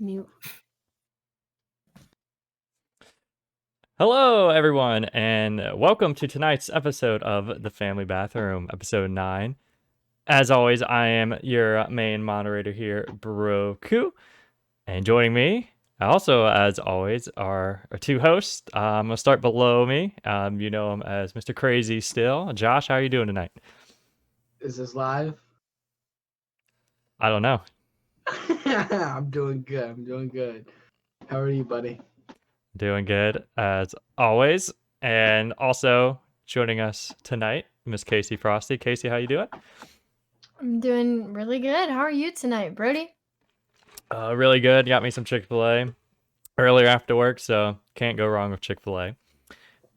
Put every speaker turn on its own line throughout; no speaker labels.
Mute.
Hello, everyone, and welcome to tonight's episode of The Family Bathroom, episode 9. As always, I am your main moderator here, Broku, and joining me, also as always, are our two hosts. I'm going to start below me. You know him as Mr. Crazy still. Josh, how are you doing tonight?
Is this live?
I don't know.
I'm doing good. How are you, buddy?
Doing good, as always. And also joining us tonight, Miss Casey Frosty. Casey, how you doing?
I'm doing really good. How are you tonight, Brody?
Really good. Got me some Chick-fil-A earlier after work, so can't go wrong with Chick-fil-A.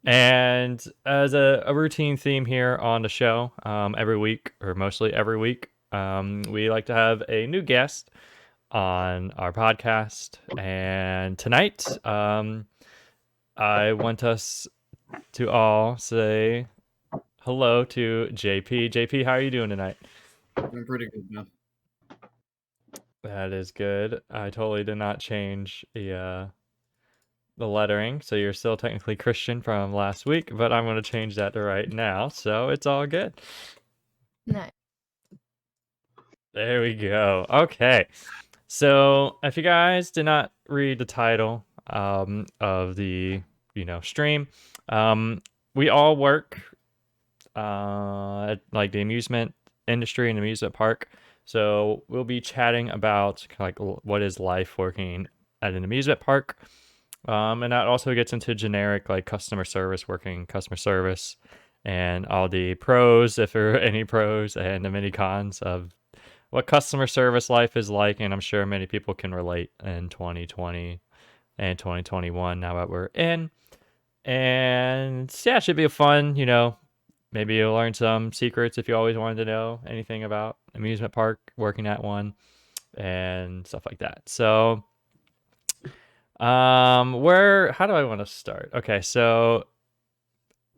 And as a routine theme here on the show, every week, or mostly every week, we like to have a new guest on our podcast. And tonight, I want us to all say hello to JP. JP, how are you doing tonight?
I'm pretty good, man.
That is good. I totally did not change the lettering, so you're still technically Christian from last week, but I'm going to change that to right now, so it's all good.
Nice.
There we go. Okay, so if you guys did not read the title of the stream, we all work at like the amusement industry and amusement park, so we'll be chatting about like what is life working at an amusement park. And that also gets into generic like customer service, working customer service, and all the pros, if there are any pros, and the many cons of what customer service life is like. And I'm sure many people can relate in 2020 and 2021 now that we're in. And yeah, it should be a fun, maybe you'll learn some secrets if you always wanted to know anything about amusement park, working at one, and stuff like that. So how do I want to start? Okay, so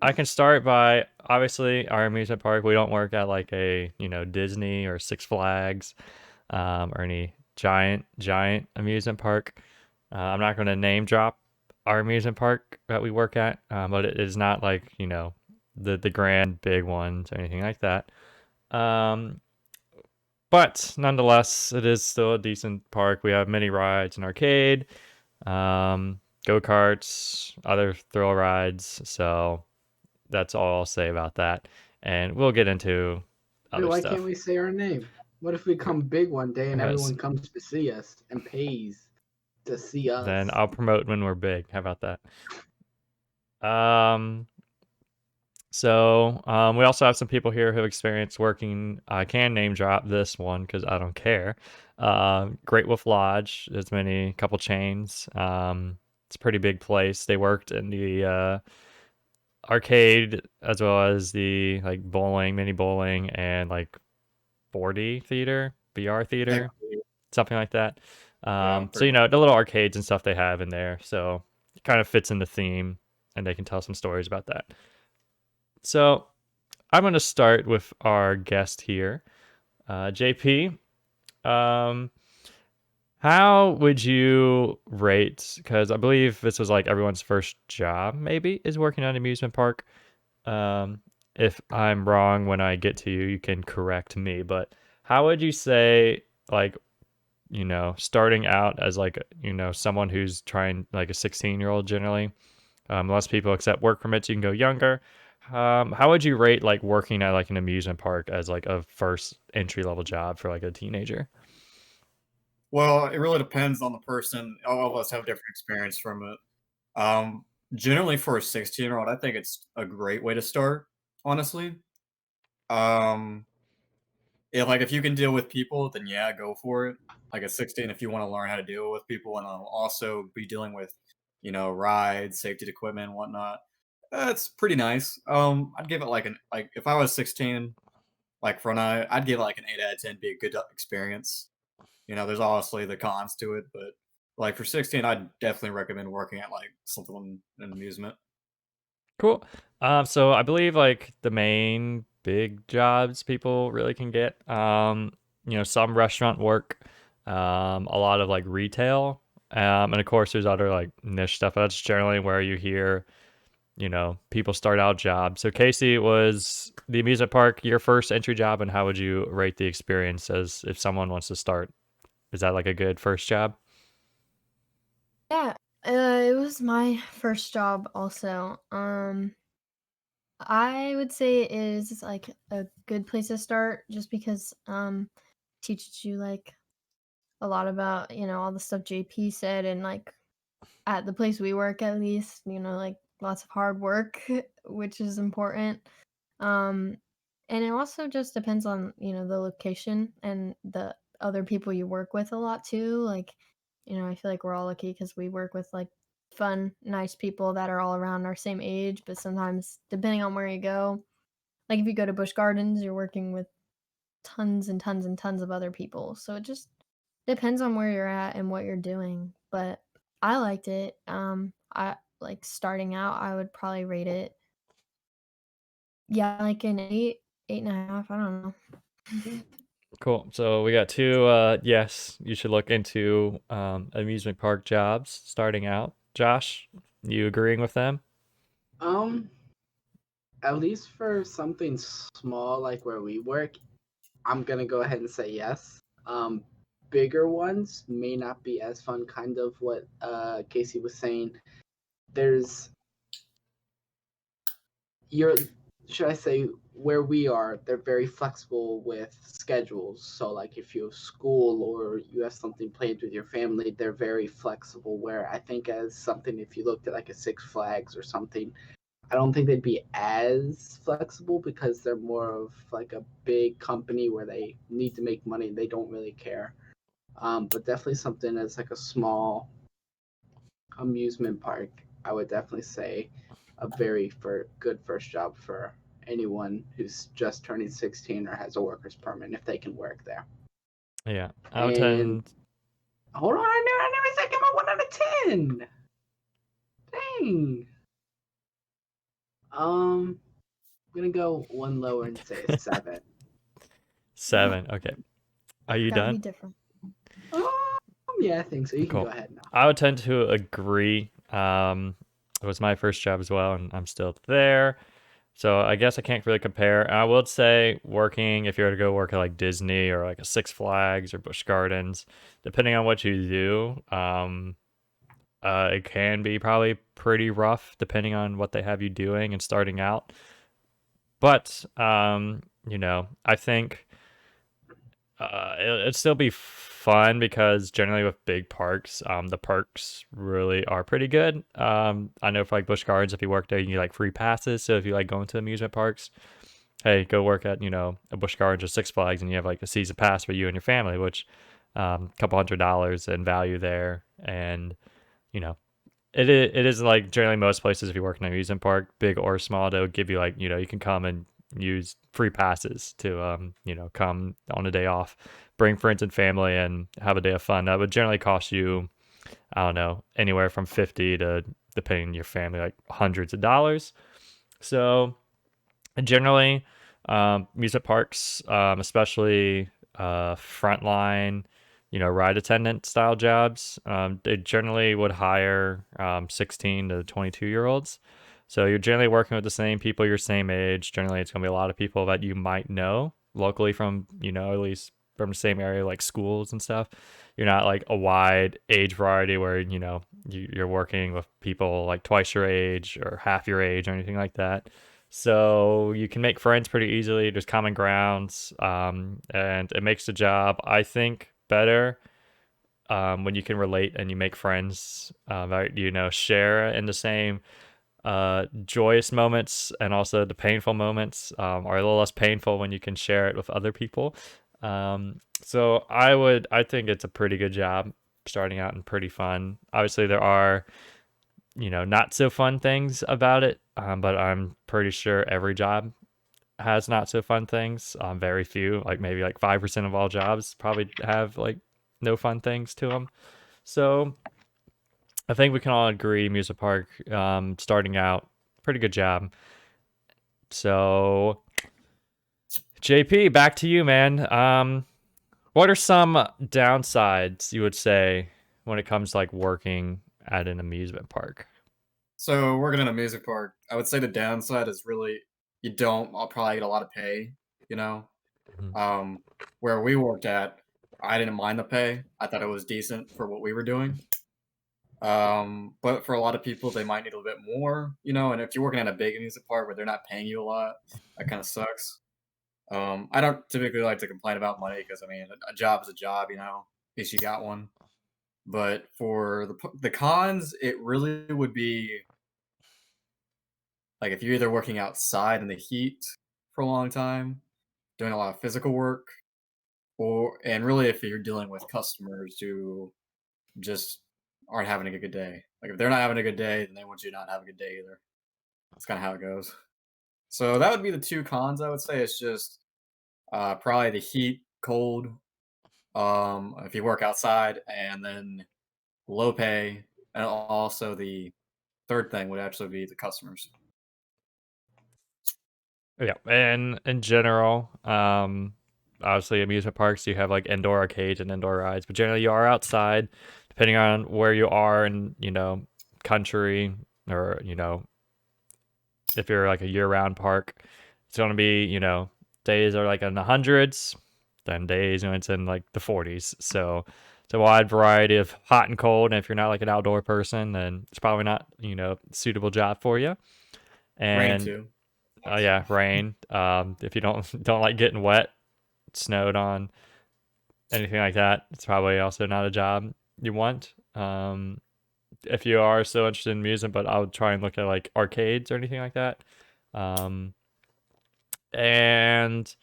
I can start by, obviously, our amusement park. We don't work at like a Disney or Six Flags, or any giant amusement park. I'm not going to name drop our amusement park that we work at, but it is not like the grand big ones or anything like that. But nonetheless, it is still a decent park. We have many rides, an arcade, go-karts, other thrill rides. So that's all I'll say about that. And we'll get into other
Why
stuff.
can't we say our name? What if we come big one day and
Yes.
everyone comes to see us and pays to see us?
Then I'll promote when we're big. How about that? So we also have some people here who have experience working. I can name drop this one because I don't care. Great Wolf Lodge. There's many couple chains. It's a pretty big place. They worked in the arcade as well as the like bowling, mini bowling, and like 4D theater, VR theater, something like that. So the little arcades and stuff they have in there. So it kind of fits in the theme, and they can tell some stories about that. So I'm going to start with our guest here, JP. How would you rate, because I believe this was like everyone's first job, maybe, is working at an amusement park. If I'm wrong when I get to you, you can correct me. But how would you say, like, starting out as like, someone who's trying, like a 16-year-old generally, unless people accept work permits, you can go younger. How would you rate like working at like an amusement park as like a first entry level job for like a teenager?
Well, it really depends on the person. All of us have different experience from it. Generally, for a 16-year-old, I think it's a great way to start. Honestly, if you can deal with people, then yeah, go for it. Like at 16, if you want to learn how to deal with people and also be dealing with, rides, safety equipment, and whatnot, that's pretty nice. I'd give it like if I was 16, like I'd give it like an 8 out of 10. Be a good experience. There's obviously the cons to it, but like for 16, I'd definitely recommend working at like something in amusement.
Cool. So I believe like the main big jobs people really can get, some restaurant work, a lot of like retail, and of course there's other like niche stuff. That's generally where you hear, people start out jobs. So Casey, was the amusement park your first entry job, and how would you rate the experience as if someone wants to start? Is that like a good first job?
Yeah, it was my first job also. I would say it is like a good place to start just because teaches you like a lot about, all the stuff JP said and like at the place we work at least, like lots of hard work, which is important. Um and it also just depends on, the location and the other people you work with a lot too. Like, I feel like we're all lucky because we work with like fun, nice people that are all around our same age, but sometimes depending on where you go, like if you go to Busch Gardens, you're working with tons and tons and tons of other people. So it just depends on where you're at and what you're doing. But I liked it. I like starting out, I would probably rate it, yeah, like an 8, 8.5. I don't know.
Cool. So we got two. Yes, you should look into amusement park jobs starting out. Josh, you agreeing with them?
Um, at least for something small like where we work, I'm gonna go ahead and say yes. Bigger ones may not be as fun. Kind of what Casey was saying. There's you're should I say where we are, they're very flexible with schedules. So like if you have school or you have something planned with your family, they're very flexible. Where I think as something if you looked at like a Six Flags or something, I don't think they'd be as flexible because they're more of like a big company where they need to make money and they don't really care. But definitely something as like a small amusement park, I would definitely say a very good first job for anyone who's just turning 16 or has a worker's permit if they can work there.
Yeah, I would
And
tend.
hold on, I never said give a 1 out of 10. Dang. I'm gonna go one lower and say a 7.
7. Okay. Are you
Gotta be
done?
different.
Um, yeah, I think so. You can go
Cool.
ahead now.
I would tend to agree. It was my first job as well, and I'm still there. So I guess I can't really compare. And I would say working, if you were to go work at like Disney or like a Six Flags or Busch Gardens, depending on what you do, it can be probably pretty rough depending on what they have you doing and starting out. But I think it'd still be fun because generally with big parks, the perks really are pretty good. I know for like Busch Gardens, if you work there, you get like free passes. So if you like going to amusement parks, hey, go work at a Busch Gardens or Six Flags, and you have like a season pass for you and your family, which a couple $100 in value there, and you know it is like generally most places if you work in an amusement park, big or small, they'll give you like you can come and use free passes to come on a day off, bring friends and family, and have a day of fun. That would generally cost you, I don't know, anywhere from 50 to, depending on your family, like hundreds of dollars. So generally, amusement parks, especially frontline, ride attendant style jobs, they generally would hire 16 to 22-year-olds. So you're generally working with the same people your same age. Generally, it's going to be a lot of people that you might know locally from, at least from the same area, like schools and stuff. You're not like a wide age variety where, you're working with people like twice your age or half your age or anything like that. So you can make friends pretty easily. There's common grounds, and it makes the job, I think, better when you can relate and you make friends that share in the same joyous moments, and also the painful moments are a little less painful when you can share it with other people. So I think it's a pretty good job starting out and pretty fun. Obviously, there are not so fun things about it. But I'm pretty sure every job has not so fun things. Very few, like maybe like 5% of all jobs probably have like no fun things to them. So I think we can all agree Music Park, starting out, pretty good job. So JP, back to you, man. What are some downsides you would say when it comes to like working at an amusement park?
So working in a music park, I would say the downside is really you don't I'll probably get a lot of pay, you know?
Mhm.
Where we worked at, I didn't mind the pay. I thought it was decent for what we were doing. But for a lot of people, they might need a little bit more, you know, and if you're working at a big music park where they're not paying you a lot, that kind of sucks. I don't typically like to complain about money because I mean, a job is a job, you know, at least you got one. But for the cons, it really would be like if you're either working outside in the heat for a long time, doing a lot of physical work, or and really if you're dealing with customers who just aren't having a good day. Like if they're not having a good day, then they want you to not have a good day either. That's kind of how it goes. So that would be the two cons I would say. It's just probably the heat, cold, if you work outside, and then low pay, and also the third thing would actually be the customers.
Yeah, and in general, obviously amusement parks you have like indoor arcades and indoor rides, but generally you are outside, depending on where you are in, country or, if you're like a year-round park, it's gonna be, days are like in the hundreds, then days when it's in like the 40s. So it's a wide variety of hot and cold, and if you're not like an outdoor person, then it's probably not, suitable job for you.
Rain
And
too.
yeah, rain. If you don't like getting wet, snowed on, anything like that, it's probably also not a job you want. If you are so interested in music, but I would try and look at like arcades or anything like that. Um, and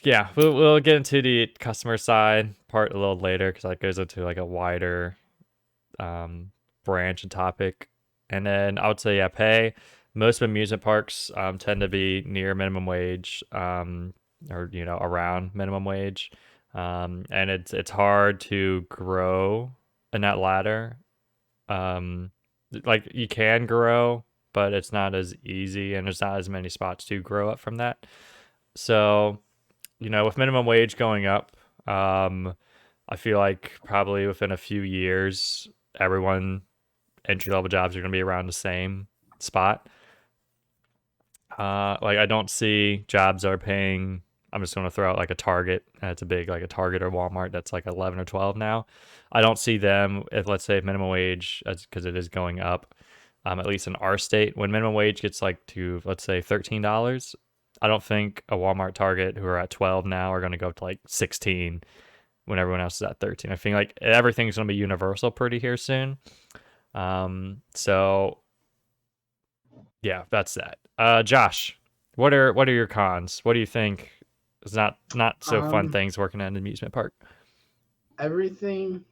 yeah, we'll get into the customer side part a little later because that goes into like a wider branch and topic. And then I would say, yeah, pay. Most amusement parks tend to be near minimum wage, or around minimum wage, and it's hard to grow in that ladder. Um, like you can grow, but it's not as easy, and there's not as many spots to grow up from that. So, with minimum wage going up, I feel like probably within a few years, everyone entry level jobs are going to be around the same spot. Like I don't see jobs that are paying. I'm just going to throw out like a Target. It's a big like a Target or Walmart that's like 11 or 12 now. I don't see them if let's say minimum wage because it is going up. At least in our state, when minimum wage gets like to let's say $13, I don't think a Walmart Target who are at 12 now are going to go up to like 16 when everyone else is at 13. I think like everything's going to be universal pretty here soon. So yeah, that's that. Josh, what are your cons? What do you think is not so fun
Um,
things working at an amusement park?
Everything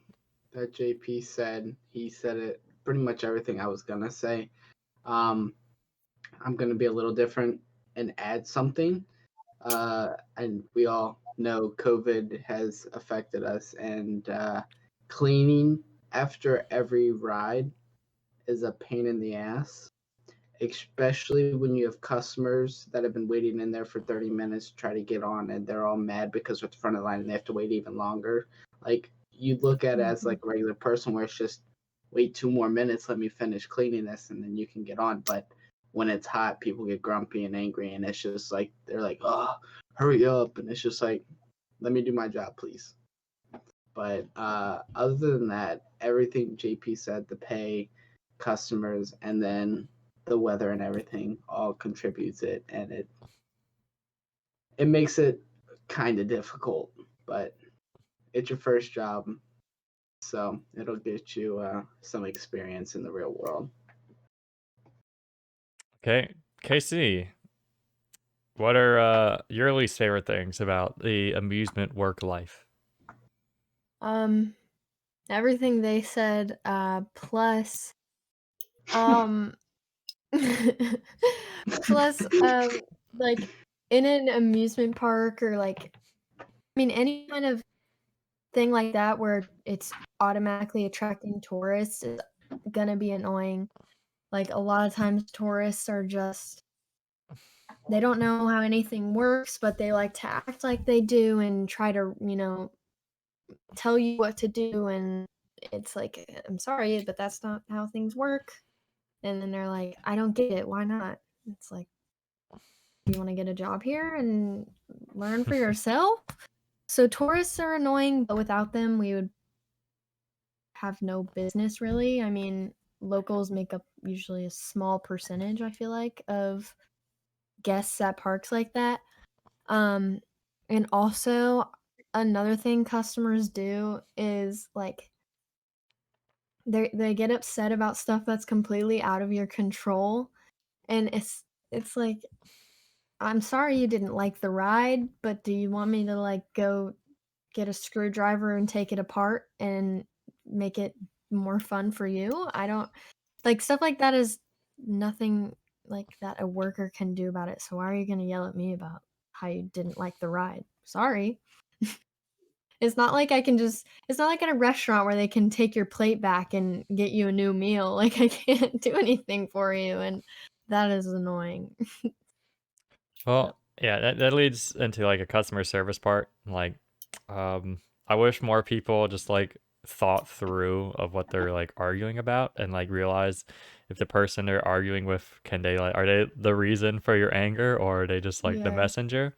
that JP said, he said it pretty much everything I was gonna say. Um, I'm gonna be a little different and add something. And we all know COVID has affected us, and cleaning after every ride is a pain in the ass, especially when you have customers that have been waiting in there for 30 minutes to try to get on and they're all mad because they're at the front of the line and they have to wait even longer. Like you look at it as
Mhm.
like a regular person where it's just wait 2 more minutes, let me finish cleaning this and then you can get on. But when it's hot, people get grumpy and angry and it's just like they're like, oh, hurry up. And it's just like, let me do my job, please. But other than that, everything JP said, the pay, customers, and then the weather and everything all contributes it, and it makes it kind of difficult. But it's your first job, so it'll get you some experience in the real world.
Okay, KC, what are your least favorite things about the amusement work life?
Um, Everything they said, plus, um, plus, like in an amusement park or like, I mean, any kind of thing like that where it's automatically attracting tourists is gonna be annoying. Like a lot of times tourists are just they don't know how anything works, but they like to act like they do and try to, tell you what to do, and it's like, I'm sorry, but that's not how things work. And then they're like, I don't get it. Why not? It's like, you want to get a job here and learn for yourself? So tourists are annoying, but without them, we would have no business really. I mean, locals make up usually a small percentage, I feel like, of guests at parks like that. Um, and also another thing customers do is like they get upset about stuff that's completely out of your control, and it's like, I'm sorry you didn't like the ride, but do you want me to like go get a screwdriver and take it apart and make it more fun for you? I don't like stuff like that is nothing like that a worker can do about it. So why are you going to yell at me about how you didn't like the ride? Sorry. It's not like it's not like at a restaurant where they can take your plate back and get you a new meal. Like I can't do anything for you, and that is annoying. So,
Well, yeah, that leads into like a customer service part. Like, I wish more people just like thought through of what they're like arguing about and like realize if the person they're arguing with can they like are they the reason for your anger or are they just like the
yeah.
messenger?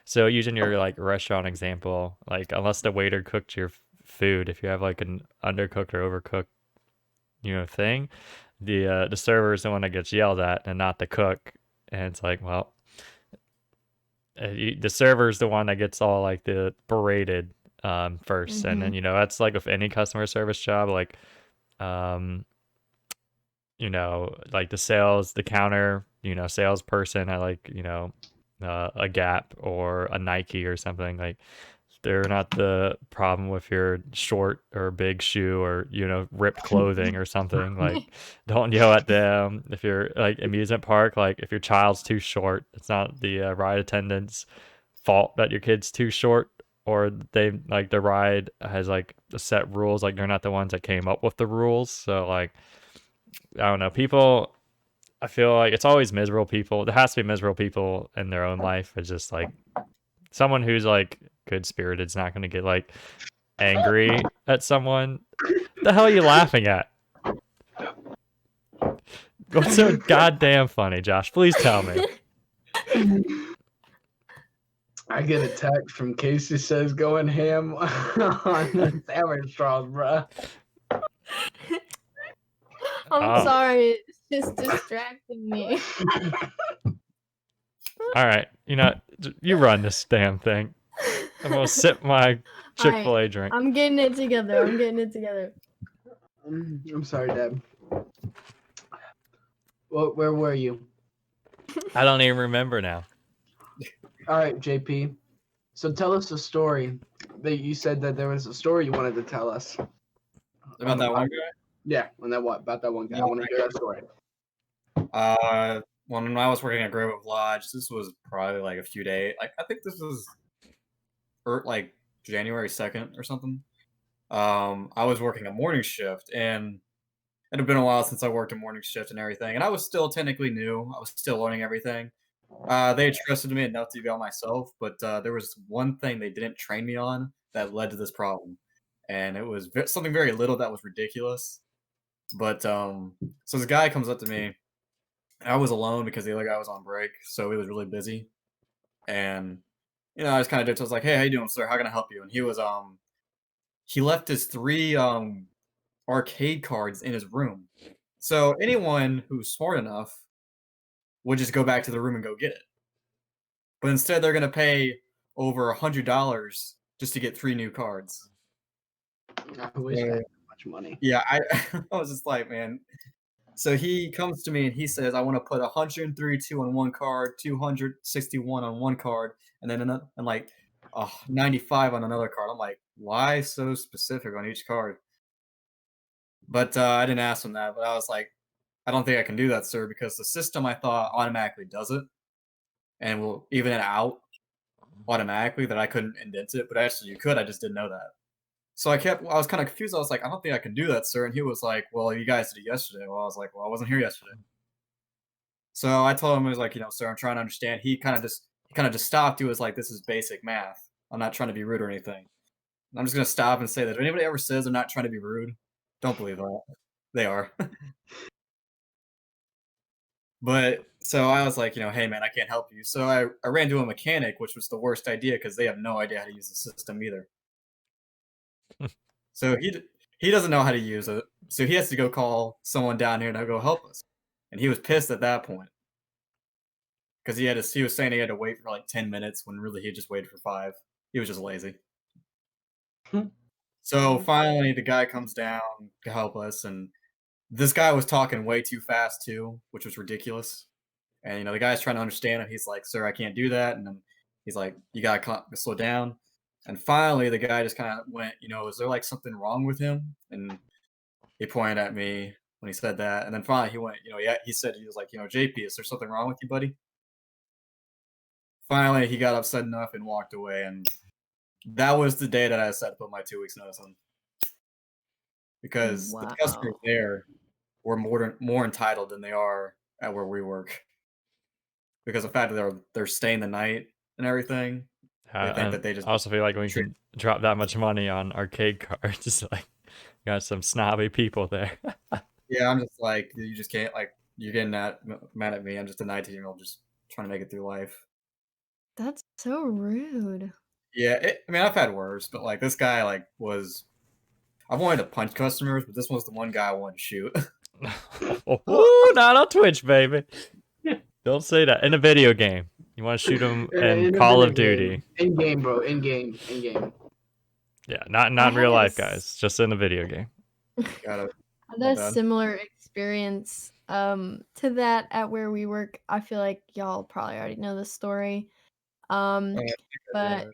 So using your like restaurant example, like unless the waiter cooked your food, if you have like an undercooked or overcooked, thing, the server is the one that gets yelled at and not the cook. And it's like, well, the server is the one that gets all like the berated first, and then
Mhm.
that's like with any customer service job, like um like the counter, salesperson at like a Gap or a Nike or something, like they're not the problem with your short or big shoe or ripped clothing or something. Like don't yell at them. If you're like amusement park, like if your child's too short, it's not the ride attendant's fault that your kid's too short, or they like the ride has like set rules, like they're not the ones that came up with the rules. So like I don't know, people, I feel like it's always miserable people. There has to be miserable people in their own life. It's just like someone who's like good spirited is not going to get like angry at someone. The hell are you laughing at? What's so goddamn funny, Josh? Please tell me.
I get a text from Casey says going ham on the sandwich straws, bruh.
I'm
Oh,
sorry, it's just distracting me.
all right. You run this damn thing. I'm gonna sip my
Alright,
Chick-fil-A drink.
I'm getting it together. I'm getting it together.
I'm sorry, Deb. Where were you?
I don't even remember now.
All right, JP. So tell us a story. That you said that there was a story you wanted to tell us.
About that one guy?
Yeah, about that one guy.
Yeah,
I want to hear that story.
When I was working at Grove Lodge, this was probably like a few days. Like I think this was like January 2nd or something. I was working a morning shift, and it had been a while since I worked a morning shift and everything, and I was still technically new. I was still learning everything. They trusted me enough to be on myself, but there was one thing they didn't train me on that led to this problem, and it was something very little that was ridiculous. But so this guy comes up to me. I was alone because the other guy was on break, so he was really busy. And I just kind of did. So I was like, "Hey, how you doing, sir? How can I help you?" And he left his 3 arcade cards in his room. So anyone who's smart enough would just go back to the room and go get it. But instead, they're gonna pay over $100 just to get 3 new cards.
I wish I had that much money.
Yeah, I was just like, man. So he comes to me and he says, "I want to put 132 on one card, 261 on one card, and then and like 95 on another card." I'm like, "Why so specific on each card?" But I didn't ask him that. But I was like, "I don't think I can do that, sir, because the system I thought automatically does it and will even it out automatically that I couldn't indent it. But actually, you could. I just didn't know that." So I was kind of confused. I was like, "I don't think I can do that, sir." And he was like, "Well, you guys did it yesterday." Well, I was like, "Well, I wasn't here yesterday." So I told him, I was like, sir, I'm trying to understand. He kind of just stopped. He was like, this is basic math. I'm not trying to be rude or anything. And I'm just gonna stop and say that if anybody ever says they're not trying to be rude, don't believe that. They are. But so I was like, hey man, I can't help you. So I ran to a mechanic, which was the worst idea because they have no idea how to use the system either. So he doesn't know how to use it. So he has to go call someone down here to go help us. And he was pissed at that point because he was saying he had to wait for like 10 minutes when really he just waited for 5. He was just lazy. So finally the guy comes down to help us, and this guy was talking way too fast too, which was ridiculous. And the guy's trying to understand him. He's like, "Sir, I can't do that." And then he's like, "You gotta slow down." And finally, the guy just kind of went, "Is there like something wrong with him?" And he pointed at me when he said that. And then finally, he went, "Yeah." He said, he was like, "JP, is there something wrong with you, buddy?" Finally, he got upset enough and walked away. And that was the day that I decided to put my 2 weeks notice on, because the customers
Wow.
there were more entitled than they are at where we work, because of the fact that they're staying the night and everything. They think
And
that they just
I also feel like when you
treat.
can drop that much money on arcade cards, it's like got some snobby people there.
Yeah, I'm just like, you just can't, like, you're getting mad at me. I'm just a 19-year-old just trying to make it through life.
That's so rude.
Yeah, I mean, I've had worse, but like this guy, like, I've wanted to punch customers, but this was the one guy I wanted to shoot.
Ooh, not on Twitch, baby. Don't say that. In a video game, you want to shoot them in
In a
Call
video
of Duty.
game. In game, bro. In game. In game.
Yeah, not
I
in
had
real
a
life, guys. Just in a video game.
Got it.
had
My
a
bad.
similar experience to that at where we work. I feel like y'all probably already know this story.
Oh,
Um,
yeah,
but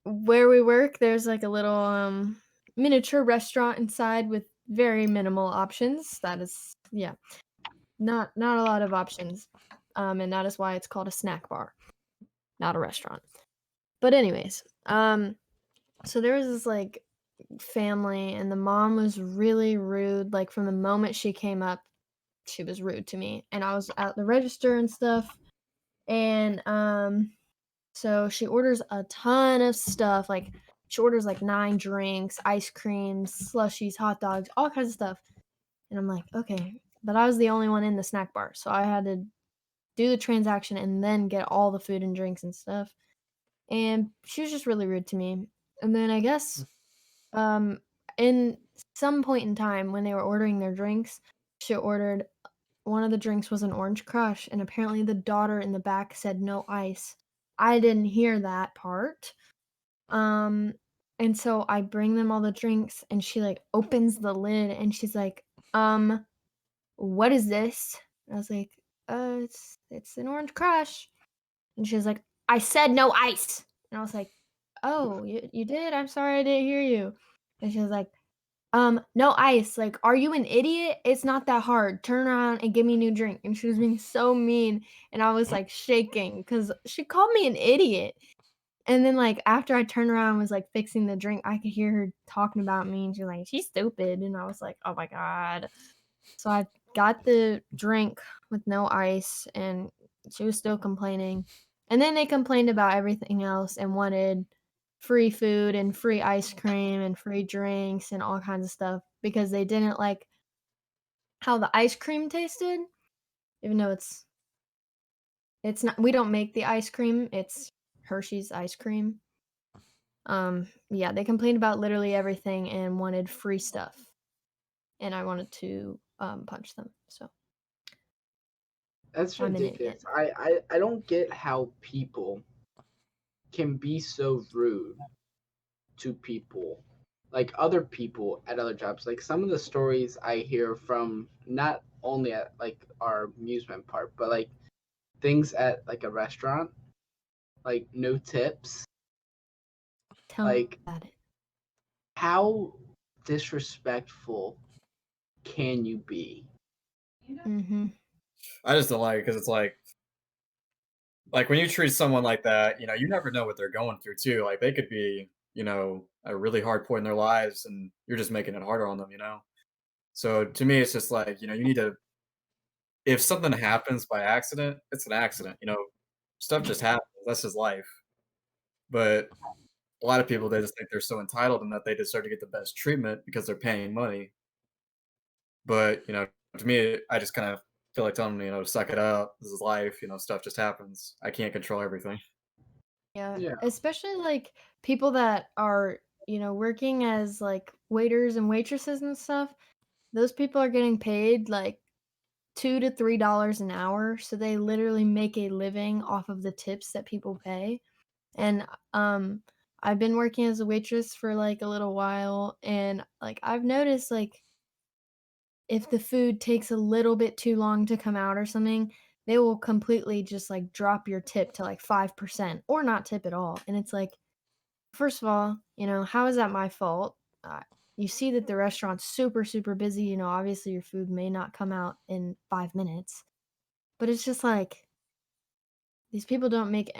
where we work, there's like a little miniature restaurant inside with very minimal options. That is, yeah, not a lot of options. And that is why it's called a snack bar, not a restaurant. But anyways, so there was this like family, and the mom was really rude. Like from the moment she came up, she was rude to me, and I was at the register and stuff, and so she orders a ton of stuff. Like she orders like 9 drinks, ice cream, slushies, hot dogs, all kinds of stuff. And I'm like, okay, but I was the only one in the snack bar, so I had to do the transaction and then get all the food and drinks and stuff. And she was just really rude to me. And then I guess um in some point in time when they were ordering their drinks, she ordered one of the drinks was an orange crush, and apparently the daughter in the back said no ice. I didn't hear that part. Um, and so I bring them all the drinks, and she like opens the lid, and she's like, what is this? And I was like, it's an orange crush. And she was like, I said no ice. And I was like, oh, you did? I'm sorry I didn't hear you. And she was like, no ice. Like, are you an idiot? It's not that hard. Turn around and give me a new drink. And she was being so mean. And I was like shaking because she called me an idiot. And then, like, after I turned around and was like fixing the drink, I could hear her talking about me. And she's like, she's stupid. And I was like, oh my God. So I got the drink with no ice, and she was still complaining. And then they complained about everything else and wanted free food and free ice cream and free drinks and all kinds of stuff because they didn't like how the ice cream tasted, even though it's not, we don't make the ice cream, it's Hershey's ice cream. Yeah, they complained about literally everything and wanted free stuff. And I wanted to punch them. So
That's
I'm an idiot.
ridiculous. I don't get how people can be so rude to people, like other people at other jobs. Like some of the stories I hear from not only at like our amusement park, but like things at like a restaurant, like no tips.
Tell me
Like
about it.
how disrespectful can you be?
Mm-hmm.
I just don't like it because it's like when you treat someone like that, you never know what they're going through too. Like they could be, a really hard point in their lives, and you're just making it harder on them. So to me, it's just like, you need to if something happens by accident, it's an accident. Stuff just happens. That's just life. But a lot of people, they just think they're so entitled and that they deserve to get the best treatment because they're paying money. But to me, I just kind of feel like telling them, to suck it up. This is life. Stuff just happens. I can't control everything.
Yeah,
Yeah.
especially like people that are, working as like waiters and waitresses and stuff. Those people are getting paid like $2 to $3 an hour, so they literally make a living off of the tips that people pay. And I've been working as a waitress for like a little while, and like I've noticed like if the food takes a little bit too long to come out or something, they will completely just like drop your tip to like 5% or not tip at all. And it's like, first of all, how is that my fault? You see that the restaurant's super, super busy. Obviously your food may not come out in 5 minutes, but it's just like these people don't make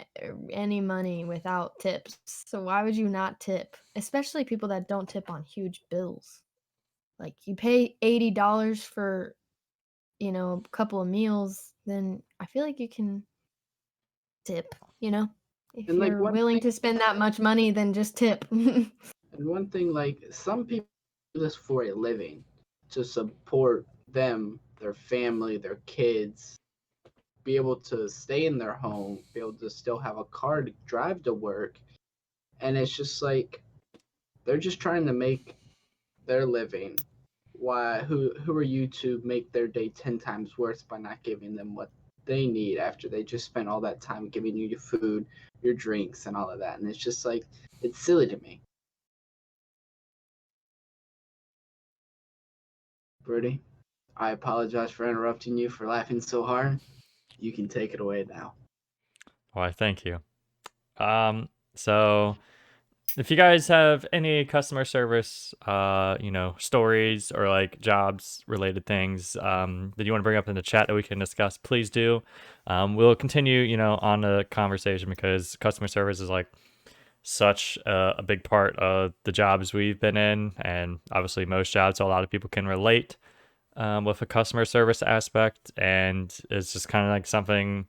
any money without tips. So why would you not tip? Especially people that don't tip on huge bills. Like you pay $80 for a couple of meals, then I feel like you can tip, if
And like
you're
one
willing
thing,
to spend that much money, then just tip.
like some people do this for a living to support them, their family, their kids, be able to stay in their home, be able to still have a car to drive to work. And it's just like they're just trying to make their living. Why who are you to make their day 10 times worse by not giving them what they need after they just spent all that time giving you your food, your drinks and all of that. And it's just like it's silly to me. Birdie, I apologize for interrupting you for laughing so hard. You can take it away now.
Why, thank you. So if you guys have any customer service, stories or like jobs related things, that you want to bring up in the chat that we can discuss, please do. We'll continue, on the conversation because customer service is like such a big part of the jobs we've been in, and obviously most jobs, so a lot of people can relate with a customer service aspect, and it's just kind of like something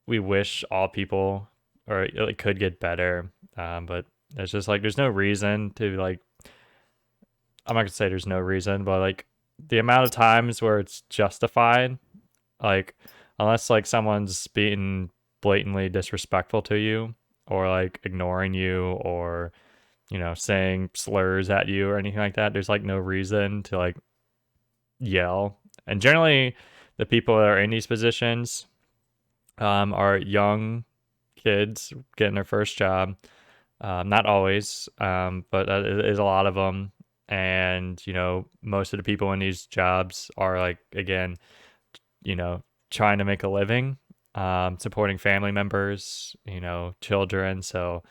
we wish all people or it could get better. But it's just like there's no reason to like. I'm not gonna say there's no reason, but like the amount of times where it's justified, like unless like someone's being blatantly disrespectful to you or like ignoring you or saying slurs at you or anything like that, there's like no reason to like yell. And generally, the people that are in these positions are young kids getting their first job. Not always, but that is a lot of them. And, most of the people in these jobs are like, again, trying to make a living, supporting family members, children. So,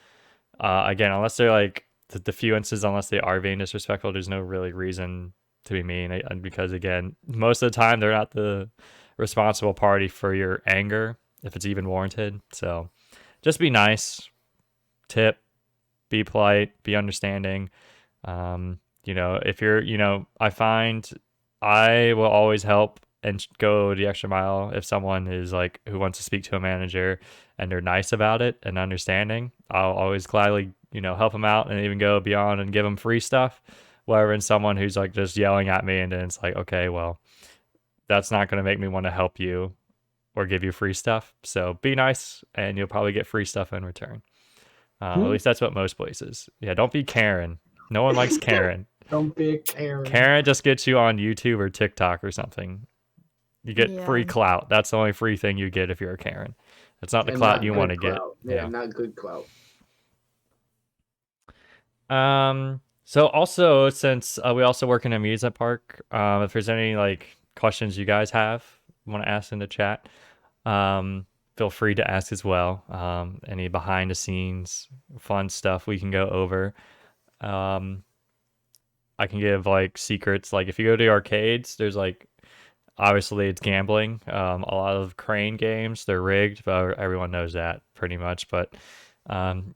again, unless they're like the few instances, unless they are being disrespectful, there's no really reason to be mean. And because, again, most of the time they're not the responsible party for your anger, if it's even warranted. So just be nice, tip, be polite, be understanding. If you're, I find I will always help and go the extra mile if someone is like who wants to speak to a manager and they're nice about it and understanding. I'll always gladly, help them out and even go beyond and give them free stuff. Wherever in someone who's like just yelling at me and then it's like, okay, well, that's not going to make me want to help you or give you free stuff. So be nice and you'll probably get free stuff in return. At least that's what most places. Yeah, don't be Karen. No one likes Karen.
Don't be a Karen.
Karen just gets you on YouTube or TikTok or something. You get free clout. That's the only free thing you get if you're a Karen. It's not the
And
clout
not
you
good
want to get.
clout. Yeah, not good clout.
So also since we also work in an amusement park, if there's any like questions you guys have, want to ask in the chat, feel free to ask as well. Any behind the scenes fun stuff we can go over. I can give like secrets. Like if you go to the arcades, there's like obviously it's gambling. A lot of crane games, they're rigged, but everyone knows that pretty much. But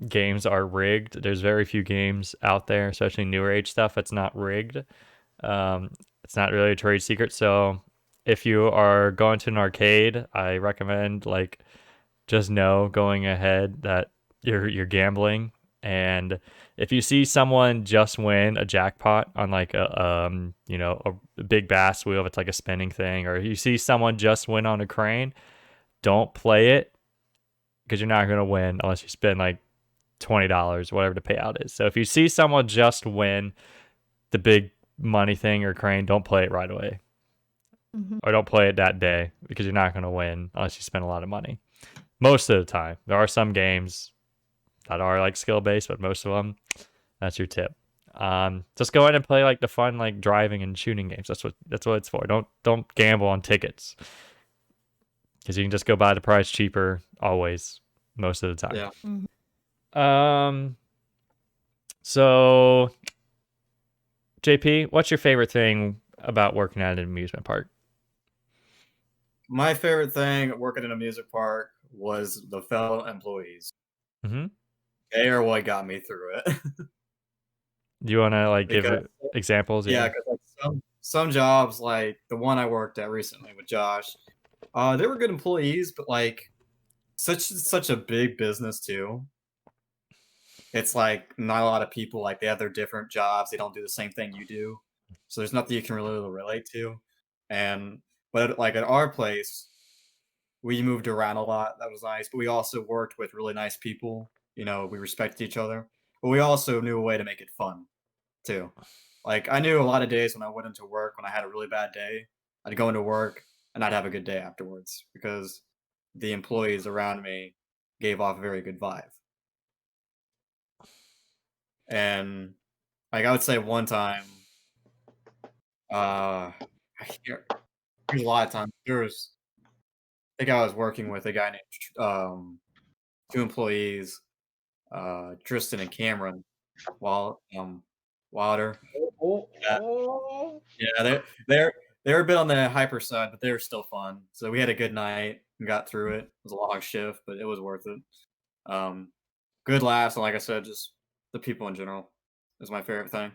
games are rigged. There's very few games out there, especially newer age stuff, that's not rigged. It's not really a trade secret. So if you are going to an arcade, I recommend like just know going ahead that you're gambling, and if you see someone just win a jackpot on like a big bass wheel, if it's like a spinning thing, or you see someone just win on a crane, don't play it because you're not gonna win unless you spend like $20, whatever the payout is. So if you see someone just win the big money thing or crane, don't play it right away,
Mhm.
or don't play it that day because you're not gonna win unless you spend a lot of money. Most of the time, there are some games that are like skill based, but most of them, that's your tip. Just go ahead and play like the fun like driving and shooting games. That's what it's for. Don't gamble on tickets because you can just go buy the price cheaper always, most of the time.
Yeah.
Mhm.
So JP, what's your favorite thing about working at an amusement park?
My favorite thing working in a music park was the fellow employees.
Mm-hmm.
They are what got me through it.
Do you want to like
Because
give examples?
yeah,
Yeah.
because like some jobs, like the one I worked at recently with Josh, they were good employees, but like such a big business too. It's like not a lot of people, like they have their different jobs. They don't do the same thing you do, so there's nothing you can really relate to. And but like at our place, we moved around a lot. That was nice, but we also worked with really nice people. You know, we respected each other, but we also knew a way to make it fun too. Like I knew a lot of days when I went into work when I had a really bad day, I'd go into work and I'd have a good day afterwards because the employees around me gave off a very good vibe. And like I would say one time, I can't, there's a lot of times. I think I was working with a guy named two employees, Tristan and Cameron, while Wilder.
Oh,
Yeah,
oh.
yeah, they were a bit on the hyper side, but they were still fun. So we had a good night and got through it. It was a long shift, but it was worth it. Um, Good laughs, and like I said, just the people in general is my favorite thing.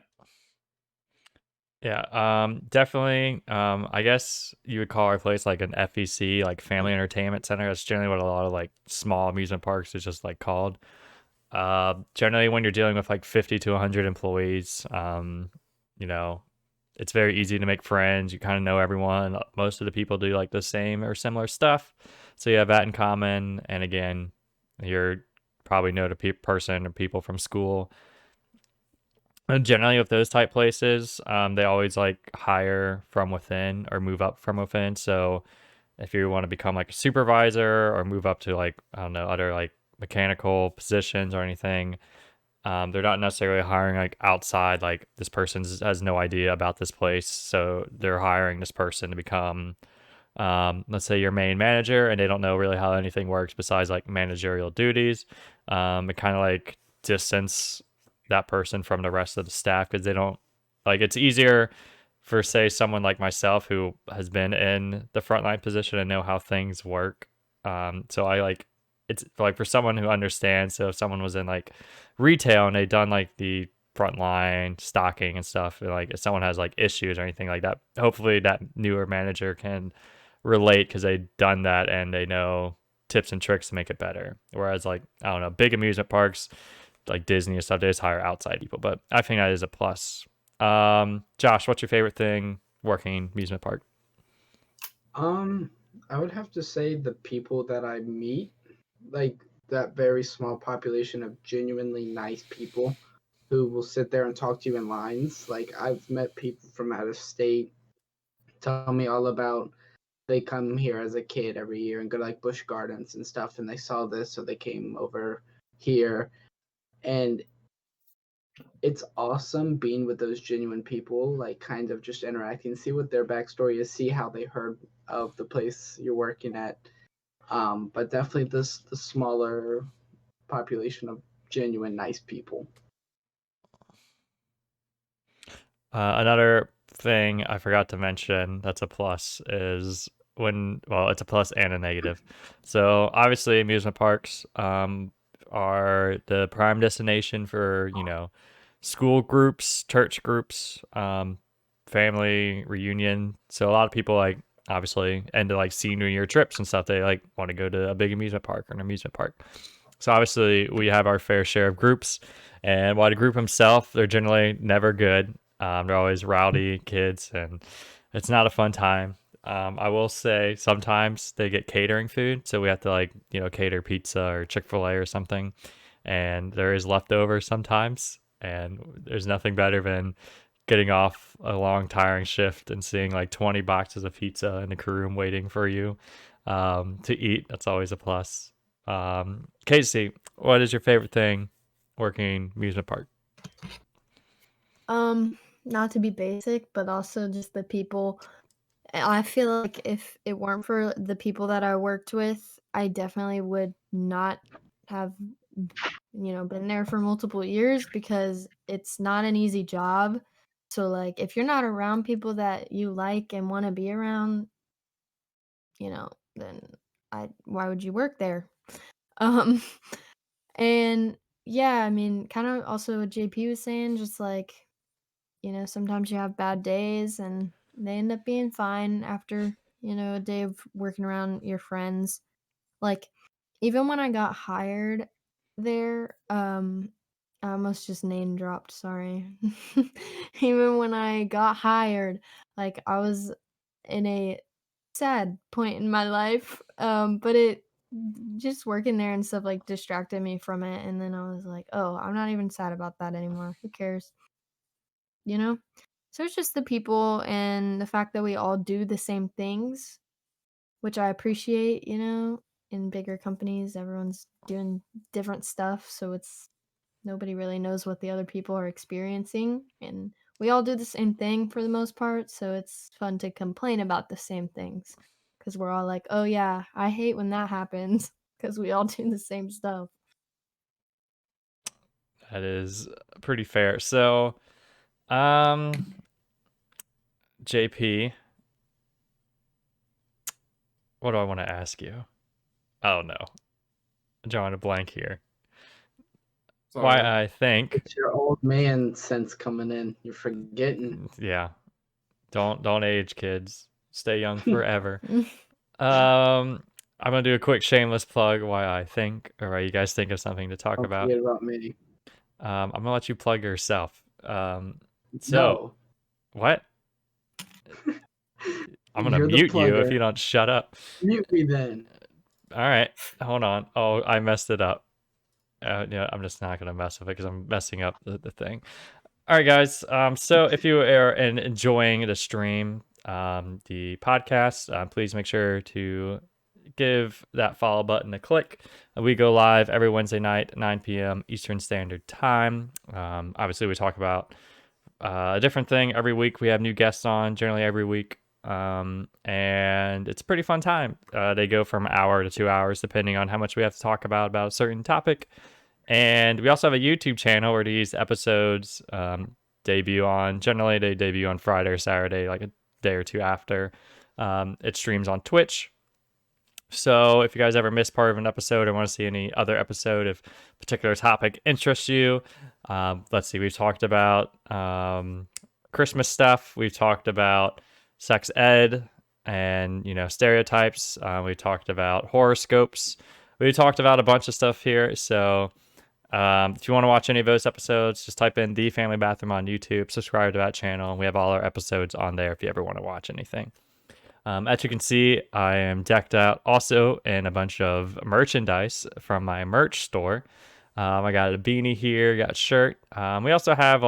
Yeah, definitely. I guess you would call our place like an FEC, like Family Entertainment Center. That's generally what a lot of like small amusement parks is just like called. Generally, when you're dealing with like 50 to 100 employees, you know, it's very easy to make friends. You kind of know everyone. Most of the people do like the same or similar stuff, so you have that in common. And again, you're probably know the person or people from school. And generally, with those type places, they always like hire from within or move up from within. So if you want to become like a supervisor or move up to like, I don't know, other like mechanical positions or anything, they're not necessarily hiring like outside, like this person has no idea about this place. So they're hiring this person to become, let's say, your main manager, and they don't know really how anything works besides like managerial duties. It kind of like distance that person from the rest of the staff because they don't like it's easier for say someone like myself who has been in the frontline position and know how things work. So I like it's like for someone who understands. So if someone was in like retail and they've done like the frontline stocking and stuff, and like if someone has like issues or anything like that, hopefully that newer manager can relate because they've done that and they know tips and tricks to make it better. Whereas like I don't know, big amusement parks like Disney and stuff, they just hire outside people. But I think that is a plus. Josh, what's your favorite thing working amusement park?
Um, I would have to say the people that I meet, like that very small population of genuinely nice people who will sit there and talk to you in lines. Like I've met people from out of state tell me all about they come here as a kid every year and go to like Busch Gardens and stuff, and they saw this, so they came over here. And it's awesome being with those genuine people, like kind of just interacting, see what their backstory is, see how they heard of the place you're working at. But definitely the smaller population of genuine nice people.
Another thing I forgot to mention that's a plus is well, it's a plus and a negative. So obviously, amusement parks are the prime destination for, school groups, church groups, family reunion. So a lot of people like obviously into like senior year trips and stuff, they like want to go to a big amusement park or an amusement park. So obviously we have our fair share of groups, and while the group himself, they're generally never good. They're always rowdy kids, and it's not a fun time. I will say sometimes they get catering food, so we have to like cater pizza or Chick-fil-A or something, and there is leftover sometimes, and there's nothing better than getting off a long tiring shift and seeing like 20 boxes of pizza in the crew room waiting for you to eat. That's always a plus. Casey, what is your favorite thing working amusement park?
Not to be basic, but also just the people. I feel like if it weren't for the people that I worked with, I definitely would not have, been there for multiple years, because it's not an easy job. So, like, if you're not around people that you like and want to be around, then why would you work there? Um, and yeah, I mean, kind of also what JP was saying, just like, sometimes you have bad days and they end up being fine after, a day of working around your friends. Like, even when I got hired there, I almost just name dropped, sorry. Even when I got hired, like, I was in a sad point in my life, but it just working there and stuff, like, distracted me from it, and then I was like, "Oh, I'm not even sad about that anymore. Who cares?" You know? So it's just the people and the fact that we all do the same things, which I appreciate, in bigger companies, everyone's doing different stuff, so it's nobody really knows what the other people are experiencing, and we all do the same thing for the most part, so it's fun to complain about the same things, because we're all like, "Oh yeah, I hate when that happens," because we all do the same stuff.
That is pretty fair. So, um, JP, what do I want to ask you? Oh no, I'm drawing a blank here.
Sorry.
Why I think,
It's your old man sense coming in. You're forgetting.
yeah, don't age, kids. Stay young forever. I'm gonna do a quick shameless plug. Why I think, or why you guys think of something to talk
Don't
about.
forget about me.
I'm gonna let you plug yourself. So
No.
what? I'm gonna
You're the
mute you if
plugger.
you don't shut up.
Mute me then.
All right, hold on. Oh, I messed it up. Yeah, I'm just not gonna mess with it because I'm messing up the thing. All right, guys. So if you are enjoying the stream, the podcast, please make sure to give that follow button a click. We go live every Wednesday night, 9 p.m. Eastern Standard Time. Obviously, we talk about a different thing every week. We have new guests on, generally every week. And it's a pretty fun time. They go from an hour to 2 hours, depending on how much we have to talk about a certain topic. And we also have a YouTube channel where these episodes debut on. Generally, they debut on Friday or Saturday, like a day or two after. It streams on Twitch. So if you guys ever miss part of an episode or want to see any other episode, if a particular topic interests you, let's see, we've talked about Christmas stuff. We've talked about sex ed and, stereotypes. We've talked about horoscopes. We talked about a bunch of stuff here. So if you want to watch any of those episodes, just type in The Family Bathroom on YouTube, subscribe to that channel, and we have all our episodes on there if you ever want to watch anything. As you can see, I am decked out also in a bunch of merchandise from my merch store. I got a beanie here, got a shirt. We also have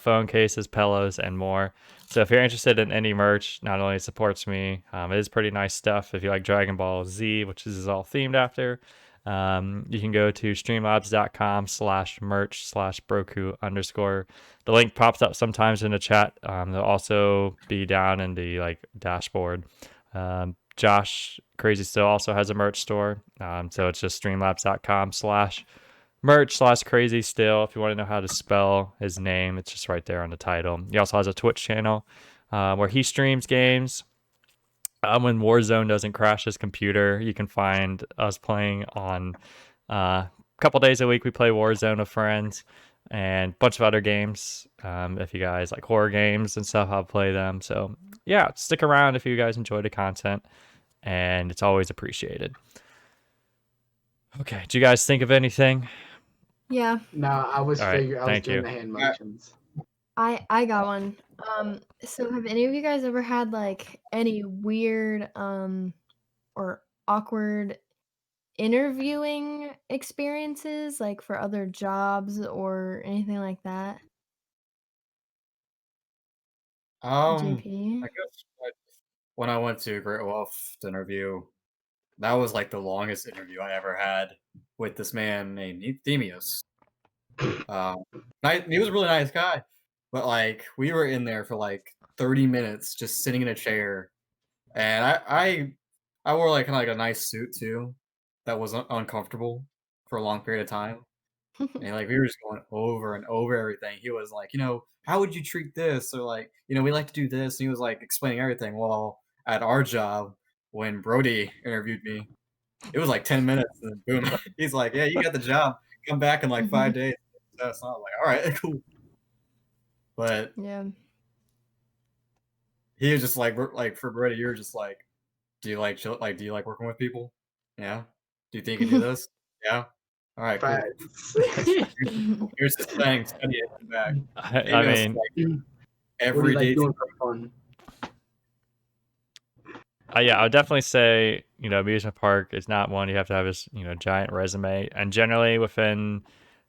phone cases, pillows, and more. So if you're interested in any merch, not only supports me, it is pretty nice stuff. If you like Dragon Ball Z, which is all themed after, you can go to streamlabs.com/merch/Broku_. The link pops up sometimes in the chat. They'll also be down in the dashboard. Josh Crazy Still also has a merch store. So it's just streamlabs.com/merch/Crazy Still. If you want to know how to spell his name, it's just right there on the title. He also has a Twitch channel where he streams games. When Warzone doesn't crash his computer, you can find us playing on a couple days a week. We play Warzone with friends. and a bunch of other games. If you guys like horror games and stuff, I'll play them. So yeah, stick around if you guys enjoy the content, and it's always appreciated. Okay, do you guys think of anything?
Yeah,
No, I was
All right,
I was
thank
doing
you.
the hand motions.
I got one. So have any of you guys ever had like any weird or awkward interviewing experiences, like for other jobs or anything like that?
I
JP?
guess when I went to Great Wolf to interview, that was like the longest interview I ever had with this man named Themius. He was a really nice guy, but like we were in there for like 30 minutes just sitting in a chair, and I wore like kind of like a nice suit too, that was uncomfortable for a long period of time. And like we were just going over and over everything. He was like, how would you treat this? Or like, we like to do this. And he was like explaining everything. Well, at our job, when Brody interviewed me, it was like 10 minutes and then boom. He's like, yeah, you got the job. Come back in like 5 days. So I was like, all right, cool. But
Yeah.
he was just like for Brody, you were just like, do you like do you like working with people? Yeah. Do you think you can do this? Yeah. All right, cool. Here's this thing, study it, come back.
I mean,
What do you
Every
like
day.
doing for fun?
yeah, I would definitely say, amusement park is not one you have to have this, giant resume. And generally within,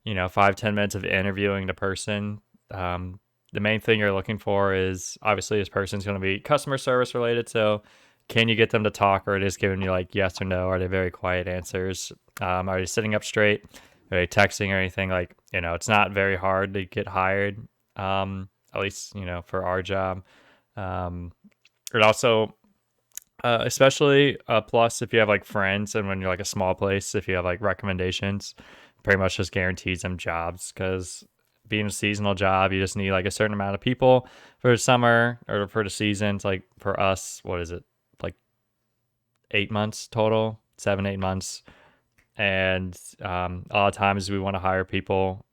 5-10 minutes of interviewing the person, the main thing you're looking for is obviously this person's going to be customer service related. So can you get them to talk, or it is giving you like yes or no? Are they very quiet answers? Are they sitting up straight? Are they texting or anything? Like, it's not very hard to get hired. At least, for our job. It also, especially plus if you have like friends and when you're like a small place, if you have like recommendations, pretty much just guarantees them jobs, because being a seasonal job, you just need like a certain amount of people for the summer or for the seasons. Like for us, what is it, like 8 months total, 7-8 months. And a lot of times we want to hire people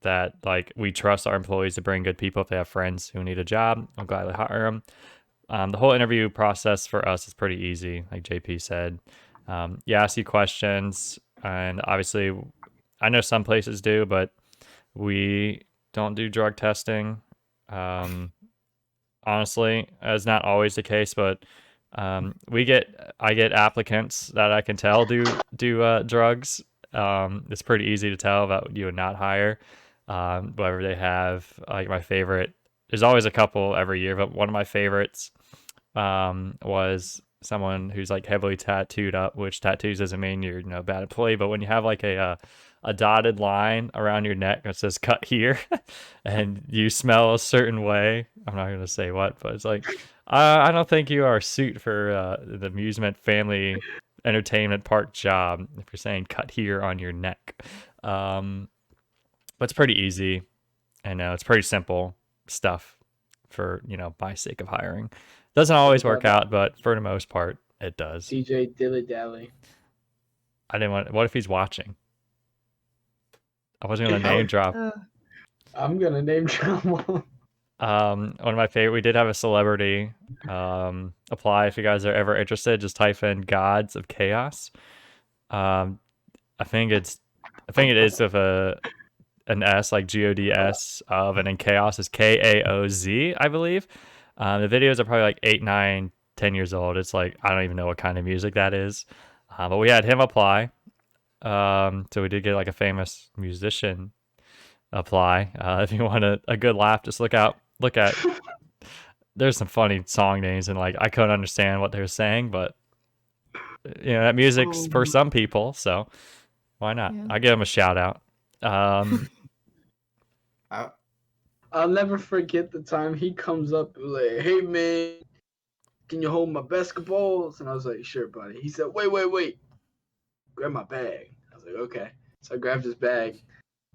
that like we trust our employees to bring good people. If they have friends who need a job, I'll gladly hire them. The whole interview process for us is pretty easy, like JP said. You ask you questions, and obviously, I know some places do, but we don't do drug testing. Honestly, that's not always the case, but I get applicants that I can tell do drugs. It's pretty easy to tell that you would not hire. Whatever they have, like my favorite. There's always a couple every year, but one of my favorites was someone who's like heavily tattooed up, which tattoos doesn't mean you're bad at play, but when you have like a dotted line around your neck that says cut here and you smell a certain way, I'm not gonna say what, but it's like I don't think you are a suit for the amusement family entertainment park job if you're saying cut here on your neck. But it's pretty easy. I know it's pretty simple stuff for by sake of hiring. Doesn't always work out, but for the most part, it does.
DJ Dilly Dally.
I didn't want. What if he's watching? I wasn't gonna name drop.
I'm gonna name drop one.
One of my favorite. We did have a celebrity apply. If you guys are ever interested, just type in "Gods of Chaos." I think it is with an S, like GODS, and then chaos is KAOZ, I believe. The videos are probably like 8, 9, 10 years old. It's like I don't even know what kind of music that is, but we had him apply. So we did get like a famous musician apply. If you want a good laugh, just look at. There's some funny song names, and like I couldn't understand what they were saying, but that music's for some people, so why not?
Yeah.
I give him a shout out.
I'll never forget the time he comes up like, "Hey man, can you hold my basketballs?" And I was like, "Sure, buddy." He said, "Wait, grab my bag." I was like, "Okay." So I grabbed his bag.